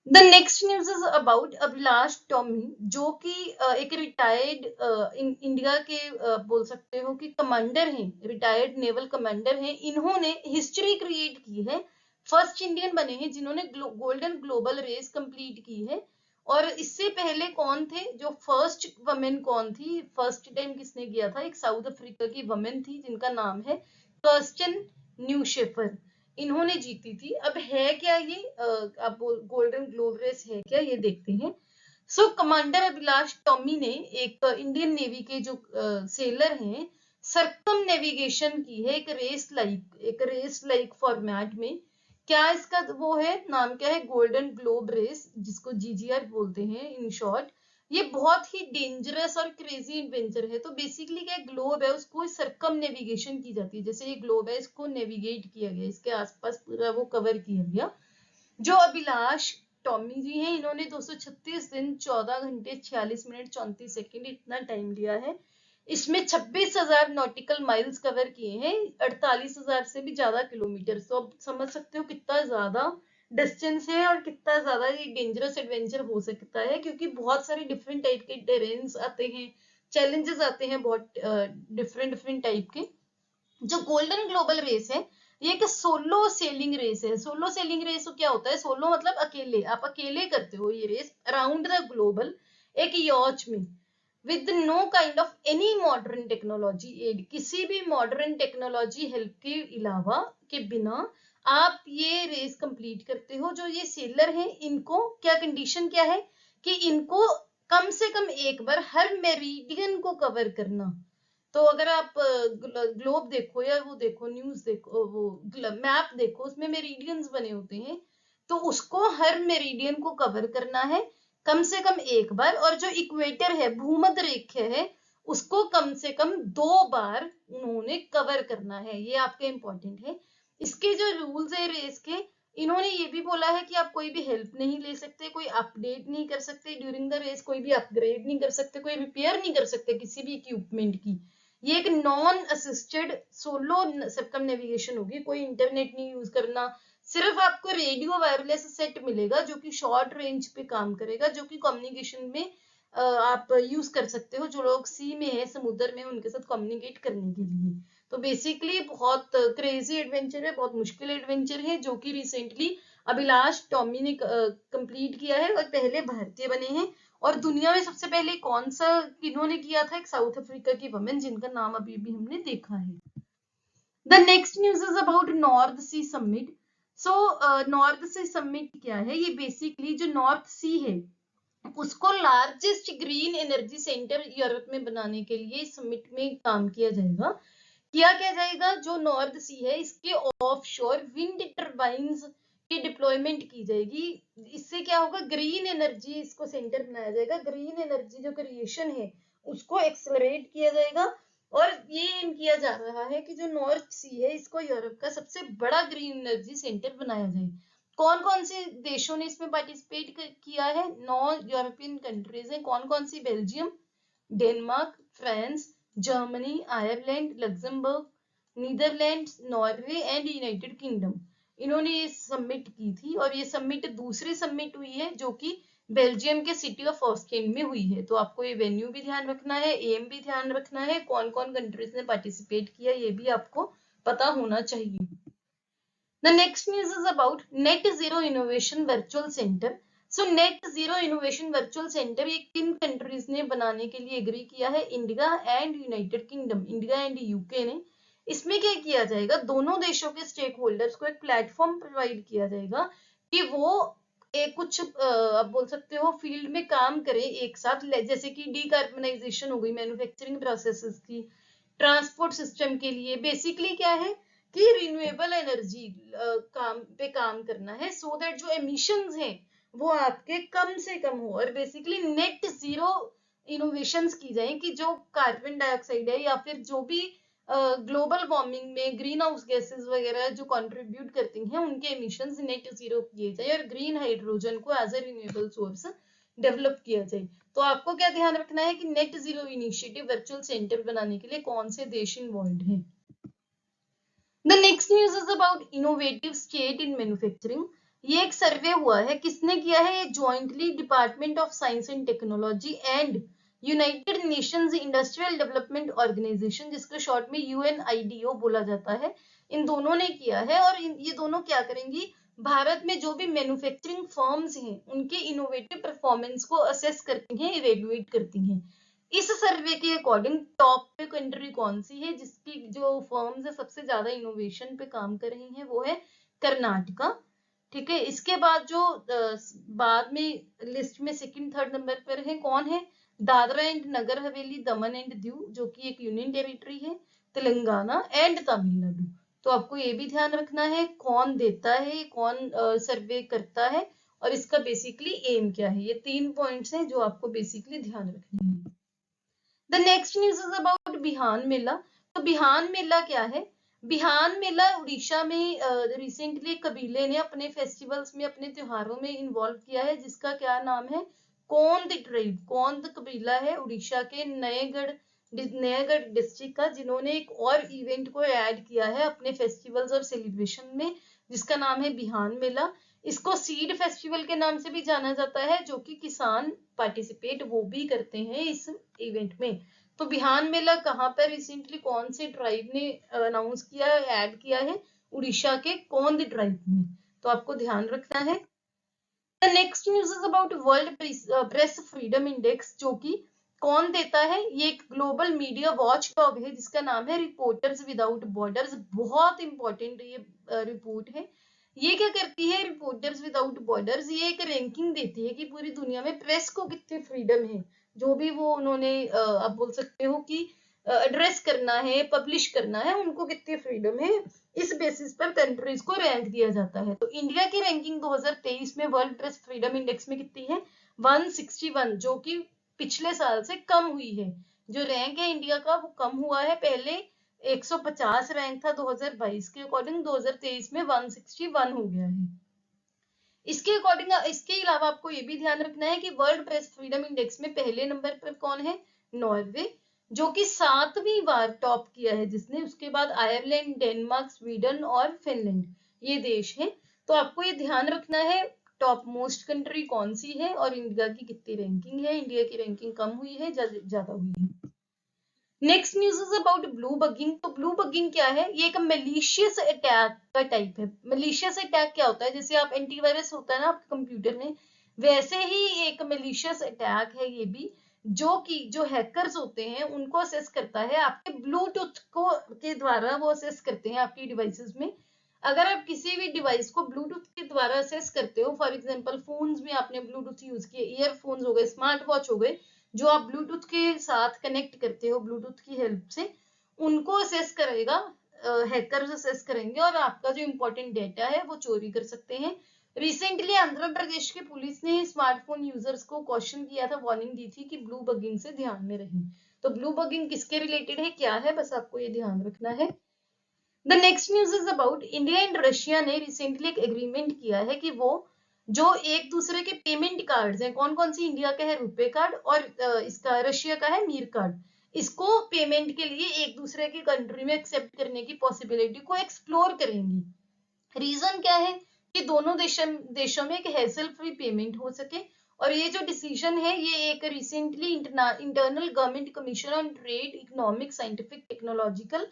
The next news is about Abhilash Tomy, जो कि एक रिटायर्ड इंडिया के बोल सकते हो कि कमांडर हैं, रिटायर्ड नेवल कमांडर हैं। इन्होंने हिस्ट्री क्रिएट की है, फर्स्ट इंडियन बने हैं जिन्होंने गोल्डन ग्लोबल रेस कंप्लीट की है। और इससे पहले कौन थे जो फर्स्ट वमेन कौन थी? फर्स्ट टाइम किसने किया था? एक साउथ अफ्रीका की वमेन थी जिनका नाम है कर्स्टन न्यूशेफर, इन्होंने जीती थी। अब है क्या ये अब गोल्डन ग्लोब रेस है क्या, ये देखते हैं। सो कमांडर अभिलाष टॉमी ने एक इंडियन नेवी के जो सेलर हैं, सर्कम नेविगेशन की है एक रेस लाइक फॉर्मेट में। क्या इसका वो है, नाम क्या है? गोल्डन ग्लोब रेस, जिसको GGR बोलते हैं इन शॉर्ट। ये बहुत ही डेंजरस और क्रेजी एडवेंचर है। तो बेसिकली क्या ग्लोब है उसको सर्कम नेविगेशन की जाती है, जैसे ये ग्लोब है इसको नेविगेट किया गया, इसके आसपास पूरा वो कवर किया गया। जो अभिलाष टॉमी जी हैं, इन्होंने 236 दिन 14 घंटे 46 मिनट 34 सेकंड इतना टाइम लिया है। इसमें 26,000 नॉटिकल माइल्स कवर किए हैं, 48,000 से भी ज्यादा किलोमीटर। तो अब समझ सकते हो कितना ज्यादा डिस्टेंस है और कितना ज्यादा ये डेंजरस एडवेंचर हो सकता है, क्योंकि बहुत सारे डिफरेंट टाइप के टेरेन्स आते हैं, चैलेंजेस आते हैं, बहुत डिफरेंट डिफरेंट टाइप के। जो गोल्डन ग्लोबल रेस है ये एक सोलो सेलिंग रेस है। सोलो सेलिंग रेस क्या होता है? सोलो मतलब अकेले, आप अकेले करते हो ये रेस अराउंड द ग्लोबल एक यॉच में, with no kind of any modern technology aid, किसी भी मॉडर्न टेक्नोलॉजी हेल्प के अलावा के बिना आप ये रेस कंप्लीट करते हो। जो ये सेलर हैं इनको क्या कंडीशन क्या है कि इनको कम से कम एक बार हर मेरिडियन को कवर करना। तो अगर आप ग्लोब देखो या वो देखो न्यूज देखो, वो मैप देखो, उसमें मेरिडियंस बने होते हैं, तो उसको हर मेरिडियन को कवर करना है कम से कम एक बार। और जो इक्वेटर है, भूमध्य रेखा है, उसको कम से कम 2 बार उन्होंने कवर करना है। ये आपके इंपॉर्टेंट है। इसके जो रूल्स है रेस के, इन्होंने ये भी बोला है कि आप कोई भी हेल्प नहीं ले सकते, कोई अपडेट नहीं कर सकते ड्यूरिंग द रेस, कोई भी अपग्रेड नहीं कर सकते, कोई रिपेयर नहीं कर सकते किसी भी इक्विपमेंट की। ये एक non assisted solo circum navigation होगी, कोई इंटरनेट नहीं यूज करना, सिर्फ आपको रेडियो वायरलेस सेट मिलेगा जो कि शॉर्ट रेंज पे काम करेगा, जो कि कम्युनिकेशन में आप यूज कर सकते हो। जो लोग सी में है, समुद्र में, उनके साथ कम्युनिकेट करने के लिए। तो बेसिकली बहुत क्रेजी एडवेंचर है, बहुत मुश्किल एडवेंचर है, जो कि रिसेंटली अभिलाष टॉमी ने कंप्लीट किया है और पहले भारतीय बने हैं। और दुनिया में सबसे पहले कौन सा किन्होंने किया था? एक साउथ अफ्रीका की वुमेन जिनका नाम अभी भी हमने देखा है। The next news is about North Sea summit. So North Sea summit क्या है? ये बेसिकली जो नॉर्थ सी है उसको largest green energy centre Europe में बनाने के लिए समिट में काम किया जाएगा। क्या जाएगा, जो नॉर्थ सी है इसके ऑफशोर विंड टर्बाइंस की डिप्लॉयमेंट की जाएगी। इससे क्या होगा, ग्रीन एनर्जी, इसको सेंटर बनाया जाएगा, ग्रीन एनर्जी जो क्रिएशन है उसको एक्सेलरेट किया जाएगा। और ये एम किया जा रहा है कि जो नॉर्थ सी है इसको यूरोप का सबसे बड़ा ग्रीन एनर्जी सेंटर बनाया जाए। कौन कौन से देशों ने इसमें पार्टिसिपेट किया है, 9 यूरोपियन कंट्रीज हैं। कौन कौन सी, Belgium, Denmark, France, Germany, Ireland, Luxembourg, Netherlands, Norway and United Kingdom. इन्होंने ये सबमिट की थी और ये सबमिट दूसरी सबमिट हुई है जो कि बेल्जियम के सिटी ऑफ ऑस्टिन में हुई है। तो आपको ये वेन्यू भी ध्यान रखना है, एम भी ध्यान रखना है, कौन कौन कंट्रीज ने पार्टिसिपेट किया ये भी आपको पता होना चाहिए। The next news is about Net Zero Innovation Virtual Center. So Net Zero Innovation Virtual Center ये किन कंट्रीज ने बनाने के लिए एग्री किया है, India and United kingdom, India and UK ने। इसमें क्या किया जाएगा, दोनों देशों के स्टेक होल्डर्स को एक प्लेटफॉर्म प्रोवाइड किया जाएगा कि वो एक कुछ आप बोल सकते हो फील्ड में काम करें एक साथ, जैसे कि डीकार्बनाइजेशन हो गई मैन्युफैक्चरिंग प्रोसेसेस की, ट्रांसपोर्ट सिस्टम के लिए बेसिकली क्या है कि रिन्यूएबल एनर्जी काम करना है, सो दैट जो एमिशंस हैं वो आपके कम से कम हो और बेसिकली नेट जीरो इनोवेशंस की जाए कि जो कार्बन डाइऑक्साइड है या फिर जो भी ग्लोबल वार्मिंग में ग्रीन हाउस गैसेस वगैरह जो कंट्रीब्यूट करती हैं उनके एमिशंस नेट जीरो किए जाए और ग्रीन हाइड्रोजन को as a renewable source develop किया जाए। तो आपको क्या ध्यान रखना है कि net zero initiative virtual centre बनाने के लिए कौन से देश इन्वॉल्व हैं। The next news is about innovative state in manufacturing. ये एक सर्वे हुआ है, किसने किया है, ये jointly department of science and technology and United Nations industrial development organisation, जिसको शॉर्ट में UNIDO बोला जाता है, इन दोनों ने किया है। और ये दोनों क्या करेंगी, भारत में जो भी मैन्युफैक्चरिंग फर्म्स हैं उनके इनोवेटिव परफॉर्मेंस को असेस करती हैं, इवेल्युएट करती हैं। इस सर्वे के अकॉर्डिंग टॉप पे कंट्री कौन सी है जिसकी जो फर्म्स है सबसे ज्यादा इनोवेशन पे काम कर रही हैं, वो है कर्नाटका। ठीक है, इसके बाद जो बाद में लिस्ट में सेकंड थर्ड नंबर पर है कौन है, Dadra and Nagar Haveli, Daman and Diu जो कि एक यूनियन टेरिटरी है, तेलंगाना एंड तमिलनाडु। तो आपको ये भी ध्यान रखना है कौन देता है, कौन सर्वे करता है और इसका बेसिकली एम क्या है। ये 3 पॉइंट्स हैं जो आपको बेसिकली ध्यान रखने हैं। The next news is about बिहान मेला। तो बिहान मेला क्या है, बिहान मेला उड़ीसा में रिसेंटली कबीले ने अपने फेस्टिवल्स में अपने त्योहारों में इन्वॉल्व किया है, जिसका क्या नाम है, कौंद ट्राइब। कौंद कबीला है उड़ीसा के नयगढ़ डिस्ट्रिक्ट का, जिन्होंने एक और इवेंट को ऐड किया है अपने फेस्टिवल्स और सेलिब्रेशन में, जिसका नाम है बिहान मेला। इसको सीड फेस्टिवल के नाम से भी जाना जाता है, जो कि किसान पार्टिसिपेट वो भी करते हैं इस इवेंट में। तो बिहान मेला कहाँ पर रिसेंटली कौन से ट्राइब ने अनाउंस किया है, ऐड किया है, उड़ीसा के कौंद ट्राइब में। तो आपको ध्यान रखना है। The next news is about world press freedom index, जो कि कौन देता है, ये एक ग्लोबल मीडिया वॉच डॉग है जिसका नाम है रिपोर्टर्स विदाउट बॉर्डर्स। बहुत इंपॉर्टेंट ये रिपोर्ट है। ये क्या करती है रिपोर्टर्स विदाउट बॉर्डर्स, ये एक रैंकिंग देती है कि पूरी दुनिया में प्रेस को कितनी फ्रीडम है, जो भी वो उन्होंने आप बोल सकते हो कि एड्रेस करना है, पब्लिश करना है, उनको कितनी फ्रीडम है, इस बेसिस पर कंट्रीज को रैंक दिया जाता है। तो इंडिया की रैंकिंग 2023 में वर्ल्ड प्रेस फ्रीडम इंडेक्स में कितनी है, 161, जो कि पिछले साल से कम हुई है। जो रैंक है इंडिया का वो कम हुआ है, पहले 150 रैंक था 2022 के अकॉर्डिंग, 2023 में 161 हो गया है। इसके अकॉर्डिंग इसके अलावा आपको ये भी ध्यान रखना है कि वर्ल्ड प्रेस फ्रीडम इंडेक्स में पहले नंबर पर कौन है, नॉर्वे, जो कि 7वीं बार टॉप किया है जिसने। उसके बाद आयरलैंड, डेनमार्क, स्वीडन और फिनलैंड, ये देश हैं। तो आपको ये ध्यान रखना है टॉप मोस्ट कंट्री कौन सी है और इंडिया की कितनी रैंकिंग है। इंडिया की रैंकिंग कम हुई है, ज्यादा हुई है। Next news is about blue bugging. तो ब्लू बगिंग क्या है, ये एक मलिशियस अटैक का टाइप है। मलिशियस अटैक क्या होता है, जैसे आप एंटीवायरस होता है ना आपके कंप्यूटर में, वैसे ही एक मलिशियस अटैक है ये भी, जो कि जो हैकर्स होते हैं उनको असेस करता है आपके ब्लूटूथ को के द्वारा, वो असेस करते हैं आपकी डिवाइसेस में अगर आप किसी भी डिवाइस को ब्लूटूथ के द्वारा असेस करते हो, फॉर एग्जांपल फोन्स में आपने ब्लूटूथ यूज किए, ईयरफोन्स हो गए, स्मार्ट वॉच हो गए, जो आप ब्लूटूथ के साथ कनेक्ट करते हो ब्लूटूथ की हेल्प से, उनको असेस करेगा, हैकर्स असेस करेंगे और आपका जो इंपॉर्टेंट डेटा है वो चोरी कर सकते हैं। रिसेंटली आंध्र प्रदेश की पुलिस ने स्मार्टफोन यूजर्स को क्वेश्चन किया था, वार्निंग दी थी कि ब्लू बगिंग से ध्यान में रहें। तो ब्लू बगिंग किसके रिलेटेड है, क्या है, बस आपको ये ध्यान रखना है। The next news is about India and Russia ने रिसेंटली एक एग्रीमेंट किया है कि वो जो एक दूसरे के पेमेंट कार्ड्स हैं, कौन कौन सी, इंडिया का है रुपे कार्ड और इसका रशिया का है मीर कार्ड, इसको पेमेंट के लिए एक दूसरे की कंट्री में एक्सेप्ट करने की पॉसिबिलिटी को एक्सप्लोर करेंगी। रीजन क्या है कि दोनों देशों में एक हैसल फ्री पेमेंट हो सके। और ये जो डिसीजन है ये एक recently internal government commission on trade, economic, scientific, technological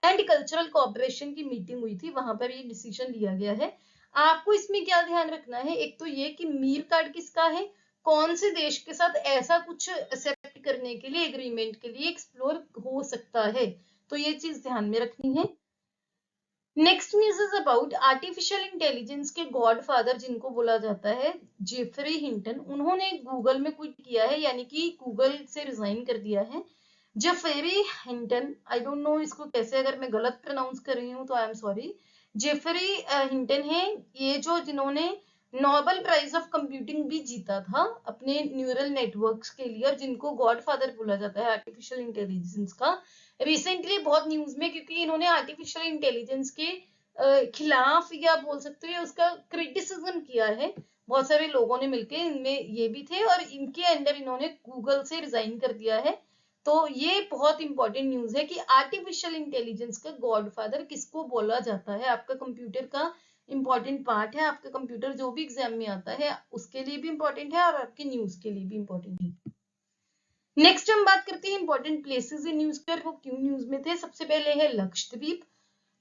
and cultural cooperation की मीटिंग हुई थी, वहां पर ये डिसीजन लिया गया है। आपको इसमें क्या ध्यान रखना है, एक तो ये कि मीर कार्ड किसका है, कौन से देश के साथ ऐसा कुछ एक्सेप्ट करने के लिए, एग्रीमेंट के लिए एक्सप्लोर हो सकता है, तो ये चीज ध्यान में रखनी है। Next news is about artificial intelligence के गॉडफादर जिनको बोला जाता है जेफरी हिंटन, उन्होंने गूगल में क्विट किया है, यानी कि गूगल से रिजाइन कर दिया है। Geoffrey Hinton, I don't know इसको कैसे, अगर मैं गलत प्रोनाउंस कर रही हूँ तो I am sorry. Geoffrey Hinton है ये जो जिन्होंने नोबेल प्राइज ऑफ कंप्यूटिंग भी जीता था अपने न्यूरल नेटवर्क्स के लिए, और जिनको गॉडफादर बोला जाता है आर्टिफिशियल इंटेलिजेंस का। रिसेंटली बहुत न्यूज में, क्योंकि इन्होंने आर्टिफिशियल इंटेलिजेंस के खिलाफ, या बोल सकते हो उसका क्रिटिसिज्म किया है, बहुत सारे लोगों ने मिलकर, इनमें ये भी थे, और इनके अंदर इन्होंने गूगल से रिजाइन कर दिया है। तो ये बहुत इंपॉर्टेंट न्यूज है कि आर्टिफिशियल इंटेलिजेंस का गॉडफादर किसको बोला जाता है। आपका कंप्यूटर का इंपॉर्टेंट पार्ट है, आपका कंप्यूटर जो भी एग्जाम में आता है उसके लिए भी इंपॉर्टेंट है और आपके न्यूज के लिए भी इंपॉर्टेंट है। नेक्स्ट हम बात करते हैं इंपॉर्टेंट प्लेसेस इन न्यूज पर, वो क्यों न्यूज में थे। सबसे पहले है लक्षद्वीप।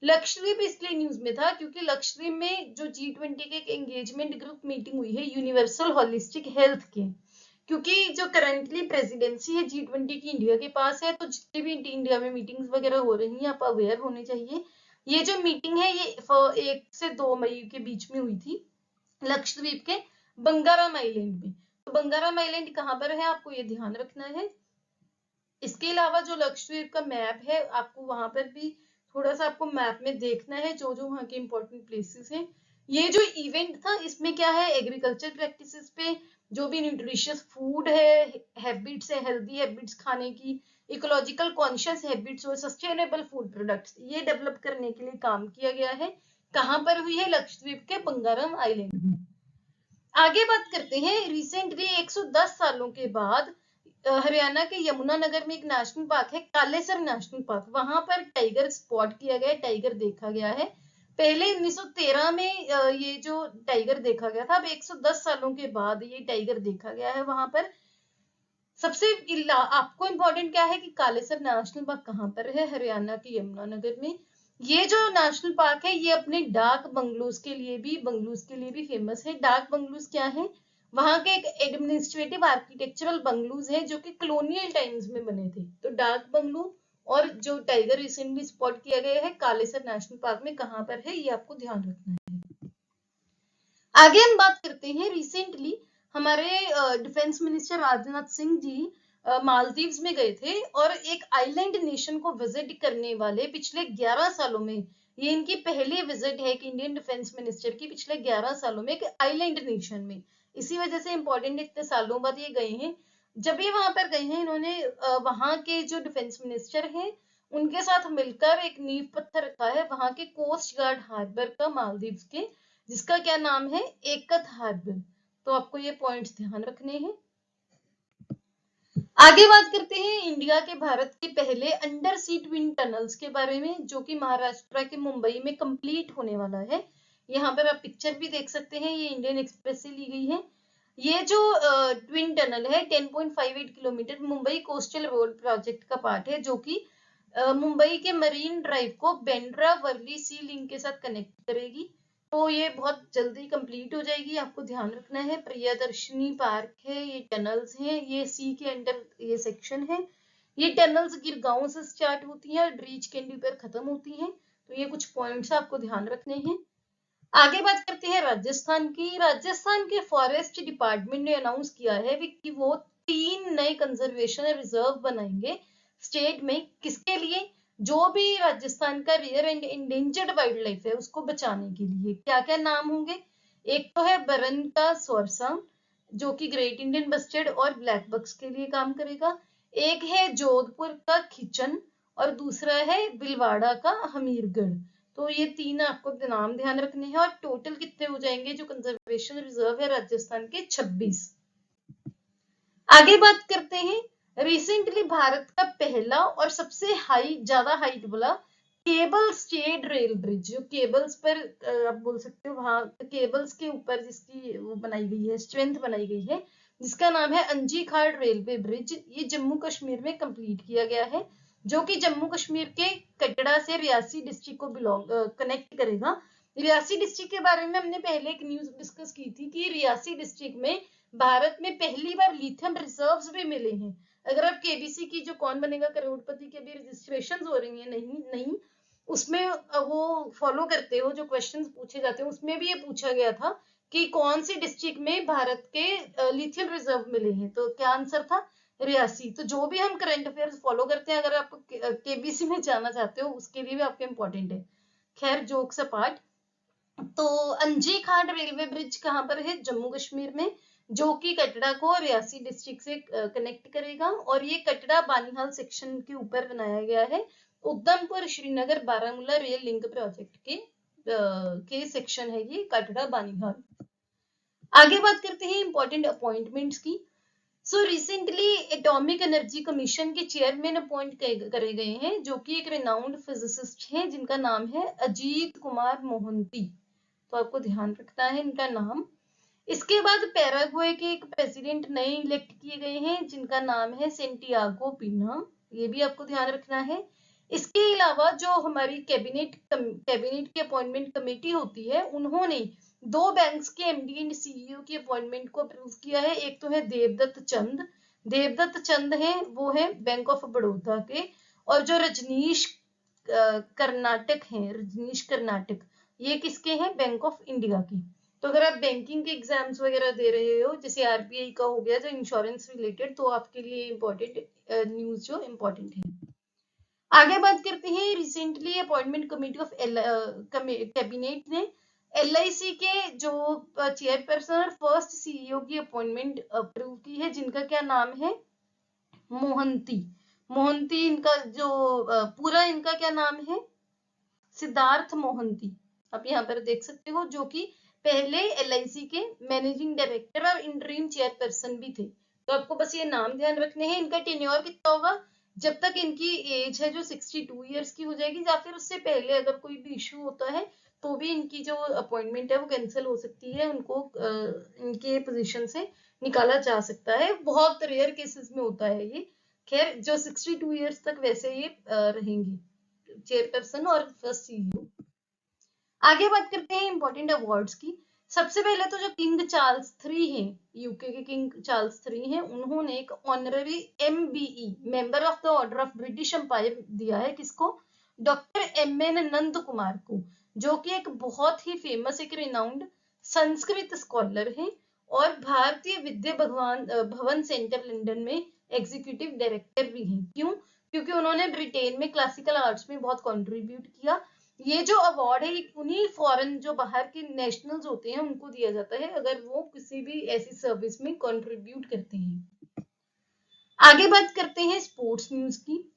लक्षद्वीप इसलिए न्यूज में था क्योंकि लक्षद्वीप में जो G20 के एक एंगेजमेंट ग्रुप मीटिंग हुई है यूनिवर्सल होलिस्टिक हेल्थ के, क्योंकि जो करंटली प्रेसिडेंसी है G20 की इंडिया के पास है, तो जितने भी इंडिया में मीटिंग्स वगैरह हो रही हैं आप अवेयर होने चाहिए। ये जो मीटिंग है ये 1 से 2 मई के बीच में हुई थी लक्षद्वीप के बंगाराम आइलैंड में। तो बंगाराम आइलैंड कहाँ पर है, आपको ये ध्यान रखना है। इसके अलावा जो लक्षद्वीप का मैप है, आपको वहां पर भी थोड़ा सा आपको मैप में देखना है जो जो वहाँ के इंपॉर्टेंट प्लेसेस हैं। ये जो इवेंट था इसमें क्या है, एग्रीकल्चर प्रैक्टिसेस पे, जो भी न्यूट्रिशियस फूड है, हैबिट्स है, हेल्दी हैबिट्स खाने की, इकोलॉजिकल कॉन्शियस हैबिट्स और सस्टेनेबल फूड प्रोडक्ट्स, ये डेवलप करने के लिए काम किया गया है। कहाँ पर हुई है, लक्षद्वीप के बंगारम आइलैंड में। आगे बात करते हैं, रिसेंटली 110 सालों के बाद हरियाणा के यमुनानगर में एक नेशनल पार्क है, कालेसर नेशनल पार्क, वहां पर टाइगर स्पॉट किया गया है, टाइगर देखा गया है। पहले 1913 में ये जो टाइगर देखा गया था, अब 110 सालों के बाद ये टाइगर देखा गया है वहां पर। सबसे आपको इंपॉर्टेंट क्या है कि कालेसर नेशनल पार्क कहाँ पर है, हरियाणा के यमुनानगर में। ये जो नेशनल पार्क है ये अपने डाक बंगलोज के लिए भी फेमस है। डाक बंगलोज क्या है, वहां के एक एडमिनिस्ट्रेटिव आर्किटेक्चरल बंगलोज है जो कि कॉलोनियल टाइम्स में बने थे। तो डाक बंगलो और जो टाइगर रिसेंटली स्पॉट किया गया है कालेसर नेशनल पार्क में, कहाँ पर है ये आपको ध्यान रखना है। आगे हम बात करते हैं, रिसेंटली हमारे डिफेंस मिनिस्टर राजनाथ सिंह जी मालदीव्स में गए थे, और एक आइलैंड नेशन को विजिट करने वाले पिछले 11 सालों में ये इनकी पहली विजिट है कि इंडियन डिफेंस मिनिस्टर की पिछले 11 सालों में एक आइलैंड नेशन में। इसी वजह से इंपॉर्टेंट, इतने सालों बाद ये गए हैं। जब ये वहां पर गए हैं इन्होंने वहां के जो डिफेंस मिनिस्टर हैं उनके साथ मिलकर एक नींव पत्थर रखा है वहां के कोस्ट गार्ड हार्बर का, मालदीव्स के, जिसका क्या नाम है, एकत हार्बर। तो आपको ये पॉइंट्स ध्यान रखने हैं। आगे बात करते हैं इंडिया के, भारत के पहले अंडर सी ट्विन टनल्स के बारे में, जो कि महाराष्ट्र के मुंबई में कंप्लीट होने वाला है। यहाँ पर आप पिक्चर भी देख सकते हैं, ये इंडियन एक्सप्रेस से ली गई है। ये जो ट्विन टनल है 10.58 kilometre Mumbai coastal road project का पार्ट है, जो कि मुंबई के मरीन ड्राइव को बेंड्रा वर्ली सी लिंक के साथ कनेक्ट करेगी। तो ये बहुत जल्दी कंप्लीट हो जाएगी, आपको ध्यान रखना है। प्रियदर्शनी पार्क है, ये टनल्स हैं, ये सी के अंडर ये सेक्शन है। ये टनल्स गिरगांव से स्टार्ट होती हैं और ब्रीच कैंडी पर खत्म होती हैं। तो ये कुछ पॉइंट्स आपको ध्यान रखने हैं। आगे बात करते हैं राजस्थान की। राजस्थान के फॉरेस्ट डिपार्टमेंट ने अनाउंस किया है कि वो 3 नए कंजर्वेशन रिजर्व बनाएंगे स्टेट में। किसके लिए? जो भी राजस्थान का rare and endangered wild life है उसको बचाने के लिए। क्या क्या नाम होंगे? एक तो है बरन का सोरसा, जो कि ग्रेट इंडियन बस्टर्ड और ब्लैक बक्स के लिए काम करेगा। एक है जोधपुर का खिचन और दूसरा है बिलवाड़ा का हमीरगढ़। तो ये 3 आपको नाम ध्यान रखने हैं। और टोटल कितने हो जाएंगे जो कंजर्वेशन रिजर्व है राजस्थान के? 26। आगे बात करते हैं। रिसेंटली भारत का पहला और सबसे ज्यादा हाइट वाला केबल स्टेड रेल ब्रिज, जो केबल्स पर आप बोल सकते हो, वहां केबल्स के ऊपर जिसकी वो बनाई गई है, स्ट्रेंथ बनाई गई है, जिसका नाम है अंजी खाड़ रेलवे ब्रिज, ये जम्मू कश्मीर में कंप्लीट किया गया है, जो कि जम्मू कश्मीर के कटरा से रियासी डिस्ट्रिक्ट को कनेक्ट करेगा। रियासी डिस्ट्रिक्ट के बारे में हमने पहले एक न्यूज डिस्कस की थी कि रियासी डिस्ट्रिक्ट में भारत में पहली बार लिथियम रिजर्व्स भी मिले हैं। अगर आप केबीसी की जो कौन बनेगा करोड़पति के भी रजिस्ट्रेशन हो रही है नहीं उसमें वो फॉलो करते हो, जो क्वेश्चंस पूछे जाते हैं उसमें भी ये पूछा गया था कि कौन सी डिस्ट्रिक्ट में भारत के लिथियम रिजर्व मिले हैं, तो क्या आंसर था? रियासी। तो जो भी हम करंट अफेयर्स फॉलो करते हैं, अगर आप केबीसी में जाना चाहते हो उसके लिए भी आपके इंपॉर्टेंट है। खैर जोक्स अपार्ट, तो अंजी खाड़ रेलवे ब्रिज कहाँ पर है? जम्मू कश्मीर में, जो कि कटरा को रियासी डिस्ट्रिक्ट से कनेक्ट करेगा। और ये कटरा बानीहाल सेक्शन के ऊपर बनाया गया है, Udhampur Srinagar Baramulla rail link project के सेक्शन है ये कटरा बानीहाल। आगे बात करते हैं इंपॉर्टेंट अपॉइंटमेंट्स की। So recently atomic energy commission के चेयरमैन अपॉइंट करे गए हैं, जो कि एक रिनाउंड फिजिसिस्ट हैं जिनका नाम है अजीत कुमार मोहंती। तो आपको ध्यान रखना है इनका नाम। इसके बाद पैराग्वे के एक प्रेसिडेंट नए इलेक्ट किए गए हैं जिनका नाम है सेंटियागो पीना, ये भी आपको ध्यान रखना है। इसके अलावा जो हमारी कैबिनेट की अपॉइंटमेंट कमेटी होती है, उन्होंने 2 बैंक्स के एमडी एंड सीईओ की अपॉइंटमेंट को अप्रूव किया है। एक तो है देवदत्त चंद है, वो है बैंक ऑफ बड़ौदा के। और जो रजनीश कर्नाटक, ये किसके हैं? बैंक ऑफ इंडिया के। तो अगर आप बैंकिंग के एग्जाम्स वगैरह दे रहे हो, जैसे आरबीआई का हो गया जो इंश्योरेंस रिलेटेड, तो आपके लिए इम्पोर्टेंट न्यूज जो इम्पोर्टेंट है। आगे बात करते हैं recently appointment committee of cabinet ने एलआईसी के जो चेयरपर्सन और फर्स्ट सीईओ की अपॉइंटमेंट अप्रूव की है, जिनका क्या नाम है? मोहंती इनका जो पूरा इनका क्या नाम है? सिद्धार्थ मोहंती। आप यहाँ पर देख सकते हो, जो कि पहले एलआईसी के मैनेजिंग डायरेक्टर और इंटरिम चेयरपर्सन भी थे। तो आपको बस ये नाम ध्यान रखने हैं। इनका टेन्योर कितना होगा? जब तक इनकी एज है जो 62 ईयर्स की हो जाएगी, या फिर उससे पहले अगर कोई भी इश्यू होता है तो भी इनकी जो अपॉइंटमेंट है वो कैंसिल हो सकती है, उनको इनके पोजीशन से निकाला जा सकता है। बहुत रेयर केसेस में होता है ये। खैर जो 62 ईयर्स तक वैसे ये रहेंगे चेयरपर्सन और फर्स्ट सीईओ। आगे बात करते हैं इंपॉर्टेंट अवार्ड्स की। सबसे पहले तो जो किंग चार्ल्स 3 हैं, यूके के किंग चार्ल्स 3 हैं, उन्होंने एक honorary MBE member of the Order of British Empire दिया है। किसको? डॉक्टर एमएन नंद कुमार को, जो कि एक बहुत ही फेमस एक रिनाउंड संस्कृत स्कॉलर है और भारतीय विद्या भवन सेंटर लंदन में एग्जीक्यूटिव डायरेक्टर भी हैं। क्यों? क्योंकि उन्होंने ब्रिटेन में क्लासिकल आर्ट्स में बहुत कंट्रीब्यूट किया। ये जो अवार्ड है उन्हीं फॉरेन जो बाहर के नेशनल्स होते हैं उनको दिया जाता है, अगर वो किसी भी ऐसी सर्विस में कंट्रीब्यूट करते हैं। आगे बात करते हैं स्पोर्ट्स न्यूज की।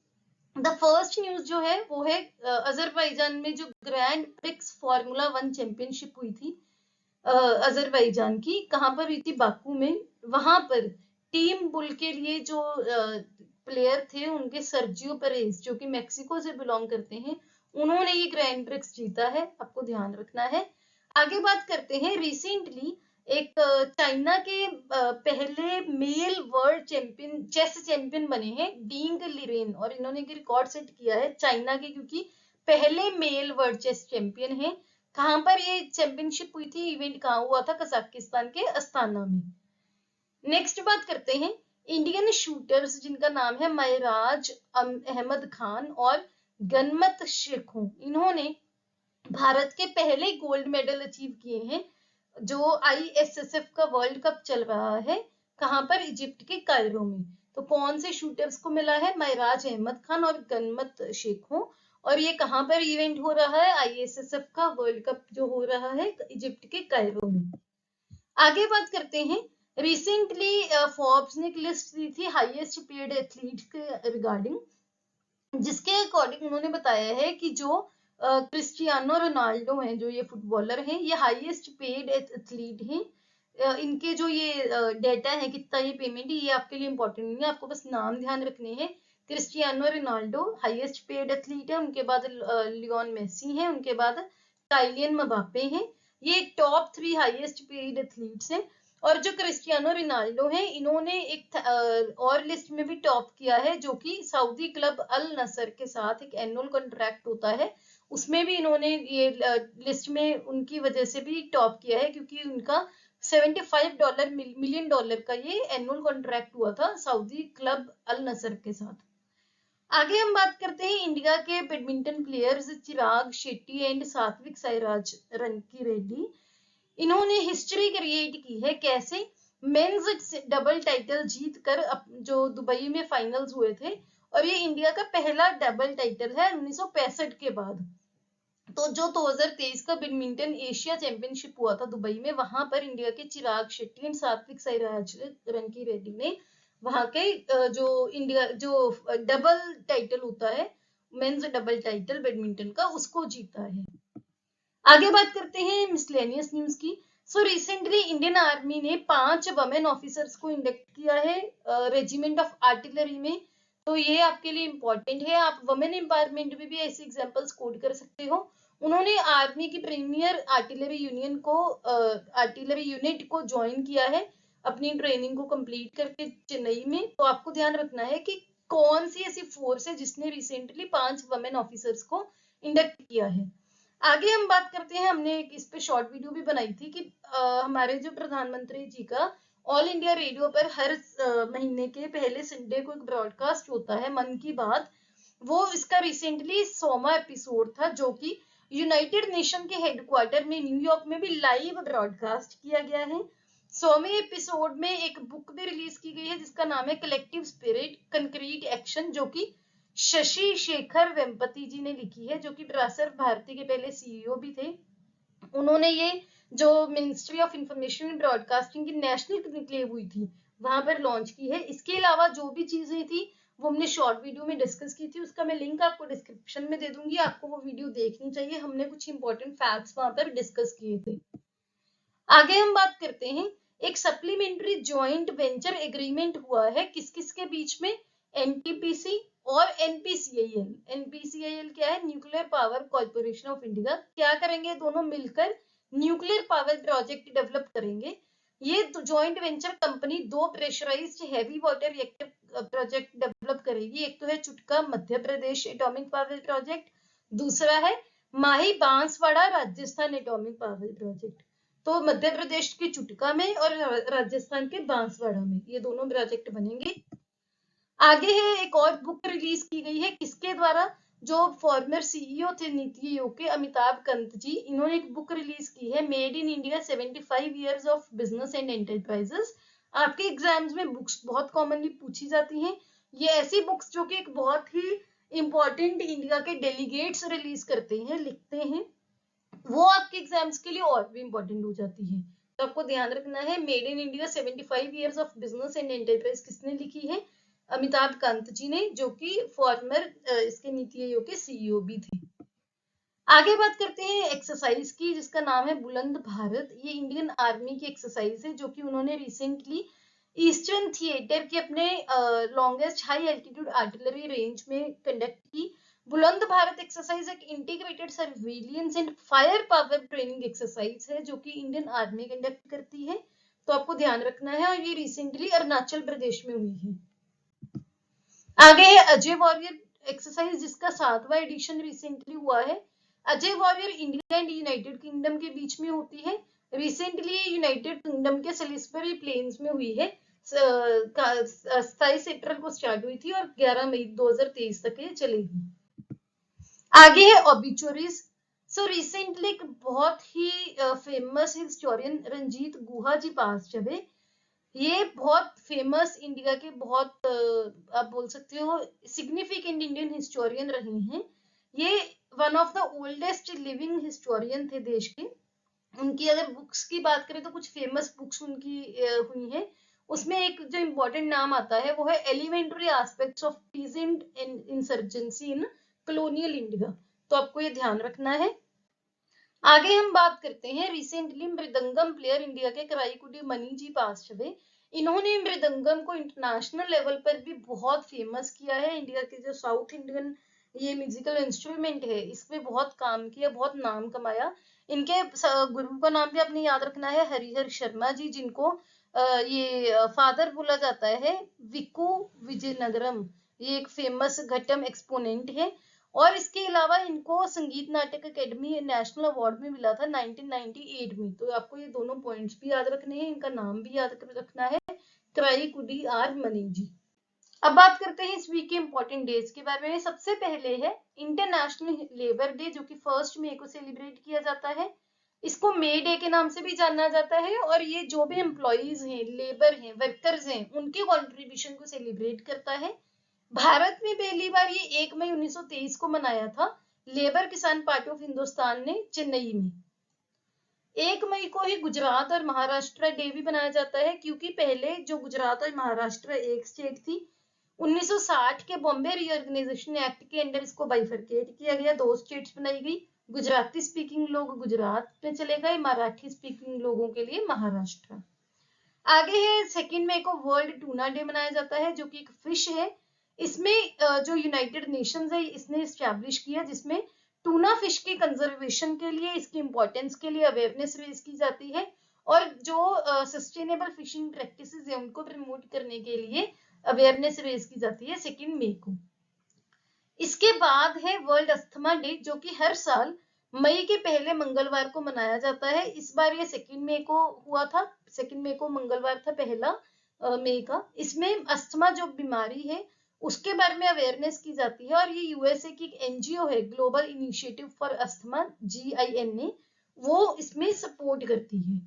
द फर्स्ट न्यूज जो है वो है अजरबैजान में जो ग्रैंड प्रिक्स फार्मूला 1 चैंपियनशिप हुई थी अजरबैजान की। कहां पर हुई थी? बाकू में। वहां पर टीम बुल के लिए जो प्लेयर थे उनके सर्जियो पेरेज, जो कि मेक्सिको से बिलोंग करते हैं, उन्होंने ये ग्रैंड प्रिक्स जीता है, आपको ध्यान रखना है। आगे बात करते हैं रिसेंटली एक चाइना के पहले male world champion chess champion बने हैं डींग लिरेन, और इन्होंने एक रिकॉर्ड सेट किया है चाइना के, क्योंकि पहले मेल वर्ल्ड चेस चैंपियन है। कहां पर ये चैंपियनशिप हुई थी? इवेंट कहां हुआ था? कजाकिस्तान के अस्ताना में। नेक्स्ट बात करते हैं इंडियन शूटर्स जिनका नाम है महराज अहमद खान और गनमत शेखों, इन्होंने भारत के पहले गोल्ड मेडल अचीव किए हैं जो ISSF का वर्ल्ड कप चल रहा है। कहाँ पर? इजिप्ट के कायरो में। तो कौन से शूटर्स को मिला है? महराज अहमद खान और गनमत शेखों। और ये कहाँ पर इवेंट हो रहा है? ISSF का वर्ल्ड कप जो हो रहा है इजिप्ट के कायरो में। आगे बात करते हैं, रिसेंटली फोर्ब्स ने एक लिस्ट दी थी हाईएस्ट पेड एथलीट के रिगार्डिंग, जिसके अकॉर्डिंग उन्होंने बताया है कि जो क्रिस्टियानो रोनाल्डो हैं, जो ये फुटबॉलर हैं, ये हाईएस्ट पेड एथलीट हैं। इनके जो ये डेटा है कितना ये पेमेंट है, ये आपके लिए इंपॉर्टेंट नहीं है, आपको बस नाम ध्यान रखने हैं। Cristiano Ronaldo highest paid athlete है, उनके बाद लियोन मेसी है, उनके बाद काइलियन मबाप्पे हैं। ये टॉप 3 हाईएस्ट पेड एथलीट्स हैं। और जो क्रिस्टियानो रोनाल्डो हैं, इन्होंने एक और लिस्ट में भी टॉप किया है, जो कि सऊदी क्लब अल नसर के साथ एक एनुअल कॉन्ट्रैक्ट होता है, उसमें भी इन्होंने ये लिस्ट में उनकी वजह से भी टॉप किया है, क्योंकि उनका $75 मिलियन का ये एनुअल कॉन्ट्रैक्ट हुआ था सऊदी क्लब अल नसर के साथ। आगे हम बात करते हैं इंडिया के badminton players Chirag Shetty and Satwik Sairaj रंकी Reddy. इन्होंने हिस्ट्री क्रिएट की है। कैसे? मेंस डबल टाइटल जीत कर जो दुबई में फाइनल्स हुए थे, और ये इंडिया का पहला डबल टाइटल है 1965 के बाद। तो जो 2023 का बैडमिंटन एशिया चैंपियनशिप हुआ था दुबई में, वहां पर इंडिया के चिराग शेट्टी एंड सात्विक साईराज रंकी रेड्डी ने वहां के जो इंडिया जो डबल टाइटल होता है, मेंस डबल टाइटल बैडमिंटन का, उसको जीता है। आगे बात करते हैं मिसलेनियस न्यूज की। सो रिसेंटली इंडियन आर्मी ने 5 वमेन ऑफिसर्स को इंडक्ट किया है रेजिमेंट ऑफ आर्टिलरी में। तो ये आपके लिए इंपॉर्टेंट है, आप वमेन एम्पावरमेंट में भी ऐसे एग्जांपल्स कोड कर सकते हो। उन्होंने आर्मी की प्रीमियर आर्टिलरी यूनिट को ज्वाइन किया है अपनी ट्रेनिंग को कंप्लीट करके चेन्नई में। तो आपको ध्यान रखना है कि कौन सी ऐसी फोर्स है जिसने रिसेंटली 5 वमेन ऑफिसर्स को इंडक्ट किया है। आगे हम बात करते हैं, हमने एक इस पे शॉर्ट वीडियो भी बनाई थी कि हमारे जो प्रधानमंत्री जी का ऑल इंडिया रेडियो पर हर महीने के पहले संडे को एक ब्रॉडकास्ट होता है मन की बात। वो इसका रिसेंटली 100वां एपिसोड था, जो कि यूनाइटेड नेशन के हेडक्वार्टर में न्यूयॉर्क में भी लाइव ब्रॉडकास्ट किया गया है। 100वें एपिसोड में एक बुक भी रिलीज की गई है जिसका नाम है कलेक्टिव स्पिरिट कंक्रीट एक्शन, जो कि शशि शेखर वेम्पति जी ने लिखी है, जो कि प्रसार भारती के पहले CEO भी थे। उन्होंने ये जो ministry of information and broadcasting की नेशनल क्लिनिक हुई थी वहां पर लॉन्च की है। इसके अलावा जो भी चीजें थी वो हमने शॉर्ट वीडियो में डिस्कस की थी, उसका मैं लिंक आपको डिस्क्रिप्शन में दे दूंगी, आपको वो वीडियो देखनी चाहिए। हमने कुछ इंपॉर्टेंट फैक्ट्स वहां पर डिस्कस किए थे। आगे हम बात करते हैं, एक सप्लीमेंट्री ज्वाइंट वेंचर एग्रीमेंट हुआ है किस किस के बीच में? NTPC और NPCIL। NPCIL क्या है? Nuclear power corporation of India. क्या करेंगे दोनों मिलकर? न्यूक्लियर पावर प्रोजेक्ट डेवलप करेंगे। ये joint venture company 2 pressurised heavy water reactor project develop करेगी। एक तो है Chutka Madhya Pradesh atomic power project, दूसरा है Mahi Banswara Rajasthan atomic power project. तो मध्य प्रदेश के चुटका में और राजस्थान के बांसवाड़ा में ये दोनों प्रोजेक्ट बनेंगे। आगे है एक और बुक रिलीज की गई है किसके द्वारा? जो फॉर्मर CEO थे नीति आयोग के अमिताभ कांत जी, इन्होंने एक बुक रिलीज की है made in India 75 years of business and enterprises. आपके एग्जाम्स में बुक्स बहुत कॉमनली पूछी जाती हैं। ये ऐसी बुक्स जो कि एक बहुत ही इंपॉर्टेंट इंडिया के डेलीगेट्स रिलीज करते हैं, लिखते हैं, वो आपके एग्जाम्स के लिए और भी इंपॉर्टेंट हो जाती है। तो आपको ध्यान रखना है, made in India 75 years of business and enterprise किसने लिखी है? अमिताभ कांत जी ने, जो कि फॉर्मर इसके नीति आयोग के CEO भी थे। आगे बात करते हैं एक्सरसाइज की जिसका नाम है बुलंद भारत। ये इंडियन आर्मी की एक्सरसाइज है जो कि उन्होंने रिसेंटली ईस्टर्न थिएटर के अपने longest high altitude artillery range में कंडक्ट की। बुलंद भारत एक्सरसाइज एक integrated surveillance and fire power training exercise है जो कि इंडियन आर्मी कंडक्ट करती है। तो आपको ध्यान रखना है, और ये रिसेंटली अरुणाचल प्रदेश में हुई है। आगे है अजय वॉरियर एक्सरसाइज जिसका 7वां एडिशन रिसेंटली हुआ है। Ajay warrior India and United kingdom के बीच में होती है। रिसेंटली यूनाइटेड किंगडम के सलिसबरी प्लेन्स में हुई है। 27 अप्रैल को स्टार्ट हुई थी और 11 मई 2023 तक ये चलेगी। आगे है ऑबिचुरीज। सो रिसेंटली एक बहुत ही फेमस हिस्टोरियन रंजीत गुहा जी पास हुए। ये बहुत फेमस इंडिया के बहुत आप बोल सकते हो सिग्निफिकेंट इंडियन हिस्टोरियन रहे हैं। ये one of the oldest living historian थे देश के। उनकी अगर बुक्स की बात करें तो कुछ फेमस बुक्स उनकी हुई हैं। उसमें एक जो इम्पोर्टेंट नाम आता है वो है elementary aspects of peasant insurgency in colonial India. तो आपको ये ध्यान रखना है। आगे हम बात करते हैं रिसेंटली मृदंगम प्लेयर इंडिया के कराईकुडी मनी जी पास हुए। इन्होंने मृदंगम को इंटरनेशनल लेवल पर भी बहुत फेमस किया है। इंडिया के जो साउथ इंडियन ये म्यूजिकल इंस्ट्रूमेंट है इसमें बहुत काम किया, बहुत नाम कमाया। इनके गुरु का नाम भी आपने याद रखना है, हरिहर शर्मा जी, जिनको ये फादर बोला जाता है विकू विजयनगरम। ये एक फेमस घटम एक्सपोनेंट है। और इसके अलावा इनको संगीत नाटक अकेडमी नेशनल अवार्ड में मिला था 1998 में। तो आपको ये दोनों पॉइंट्स भी याद रखने हैं, इनका नाम भी याद रखना है, कराईकुडी आर मनी जी। अब बात करते हैं इस वीक के इंपॉर्टेंट डेज के बारे में। सबसे पहले है इंटरनेशनल लेबर डे, जो कि 1 मई को सेलिब्रेट किया जाता है। इसको मे डे के नाम से भी जाना जाता है। और ये जो भी एम्प्लॉइज हैं, लेबर हैं, वर्कर्स हैं, उनके कॉन्ट्रीब्यूशन को सेलिब्रेट करता है। भारत में पहली बार ये 1 मई 1923 को मनाया था लेबर किसान पार्टी ऑफ हिंदुस्तान ने चेन्नई में। 1 मई को ही गुजरात और महाराष्ट्र डे भी मनाया जाता है, क्योंकि पहले जो गुजरात और महाराष्ट्र एक स्टेट थी, 1960 के बॉम्बे रीऑर्गेनाइजेशन एक्ट के अंडर इसको बाइफरकेट किया गया, 2 स्टेट्स बनाई गई। गुजराती स्पीकिंग लोग गुजरात में चले गए, मराठी स्पीकिंग लोगों के लिए महाराष्ट्र। आगे है 2 मई को वर्ल्ड टूना डे मनाया जाता है, जो कि एक फिश है। इसमें जो यूनाइटेड नेशंस है इसने स्टैब्लिश किया, जिसमें टूना फिश के कंजर्वेशन के लिए, इसकी इंपॉर्टेंस के लिए अवेयरनेस रेज की जाती है। और जो सस्टेनेबल फिशिंग प्रैक्टिसेस है उनको प्रमोट करने के लिए अवेयरनेस रेज की जाती है 2 मई को। इसके बाद है वर्ल्ड अस्थमा डे, जो कि हर साल मई के पहले मंगलवार को मनाया जाता है। इस बार ये 2 मई को हुआ था, 2 मई को मंगलवार था पहला मई का। इसमें अस्थमा जो बीमारी है उसके बारे में अवेयरनेस की जाती है। और ये यूएसए की एक एनजीओ है, global initiative for asthma, GINA, वो इसमें सपोर्ट करती है।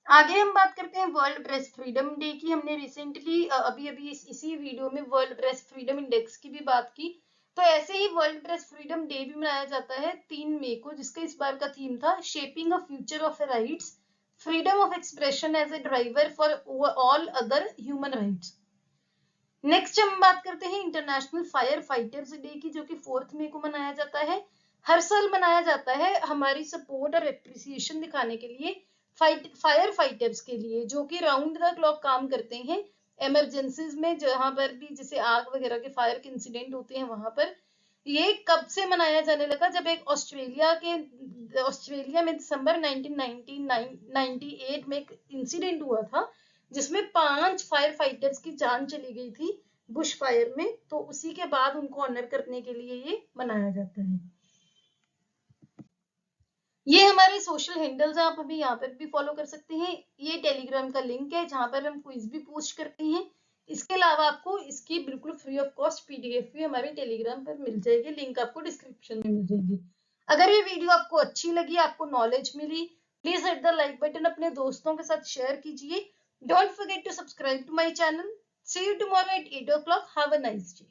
आगे हम बात करते हैं वर्ल्ड प्रेस फ्रीडम डे की। हमने रिसेंटली अभी इसी वीडियो में वर्ल्ड प्रेस फ्रीडम इंडेक्स की भी बात की। तो ऐसे ही वर्ल्ड प्रेस फ्रीडम डे भी मनाया जाता है 3 मई को, जिसका इस बार का थीम था shaping a future of rights, freedom of expression as a driver for all other human rights. Next हम बात करते हैं इंटरनेशनल फायर फाइटर्स डे की, जो कि 4 मई को मनाया जाता है। हर साल मनाया जाता है हमारी सपोर्ट और एप्रिसिएशन दिखाने के लिए फायर फाइटर्स के लिए, जो कि राउंड द क्लॉक काम करते हैं इमरजेंसीज में, जहां पर भी जैसे आग वगैरह के फायर के इंसिडेंट होते हैं वहां पर। ये कब से मनाया जाने लगा? जब एक ऑस्ट्रेलिया में दिसंबर 1998 में एक इंसिडेंट हुआ था, जिसमें 5 फायर फाइटर्स की जान चली गई थी बुश फायर में। तो उसी के बाद उनको ऑनर करने के लिए ये मनाया जाता है। ये हमारे सोशल हैंडल्स हैं, आप अभी यहाँ पर भी फॉलो कर सकते हैं। ये टेलीग्राम का लिंक है जहां पर हम क्विज भी पोस्ट करते हैं। इसके अलावा आपको इसकी बिल्कुल फ्री ऑफ कॉस्ट PDF भी हमारे टेलीग्राम पर मिल जाएगी, लिंक आपको डिस्क्रिप्शन में मिल जाएगी। अगर ये वीडियो आपको अच्छी लगी, आपको नॉलेज मिली, please hit the like button, अपने दोस्तों के साथ शेयर कीजिए। Don't forget to subscribe to my channel. See you tomorrow at 8 o'clock. Have a nice day.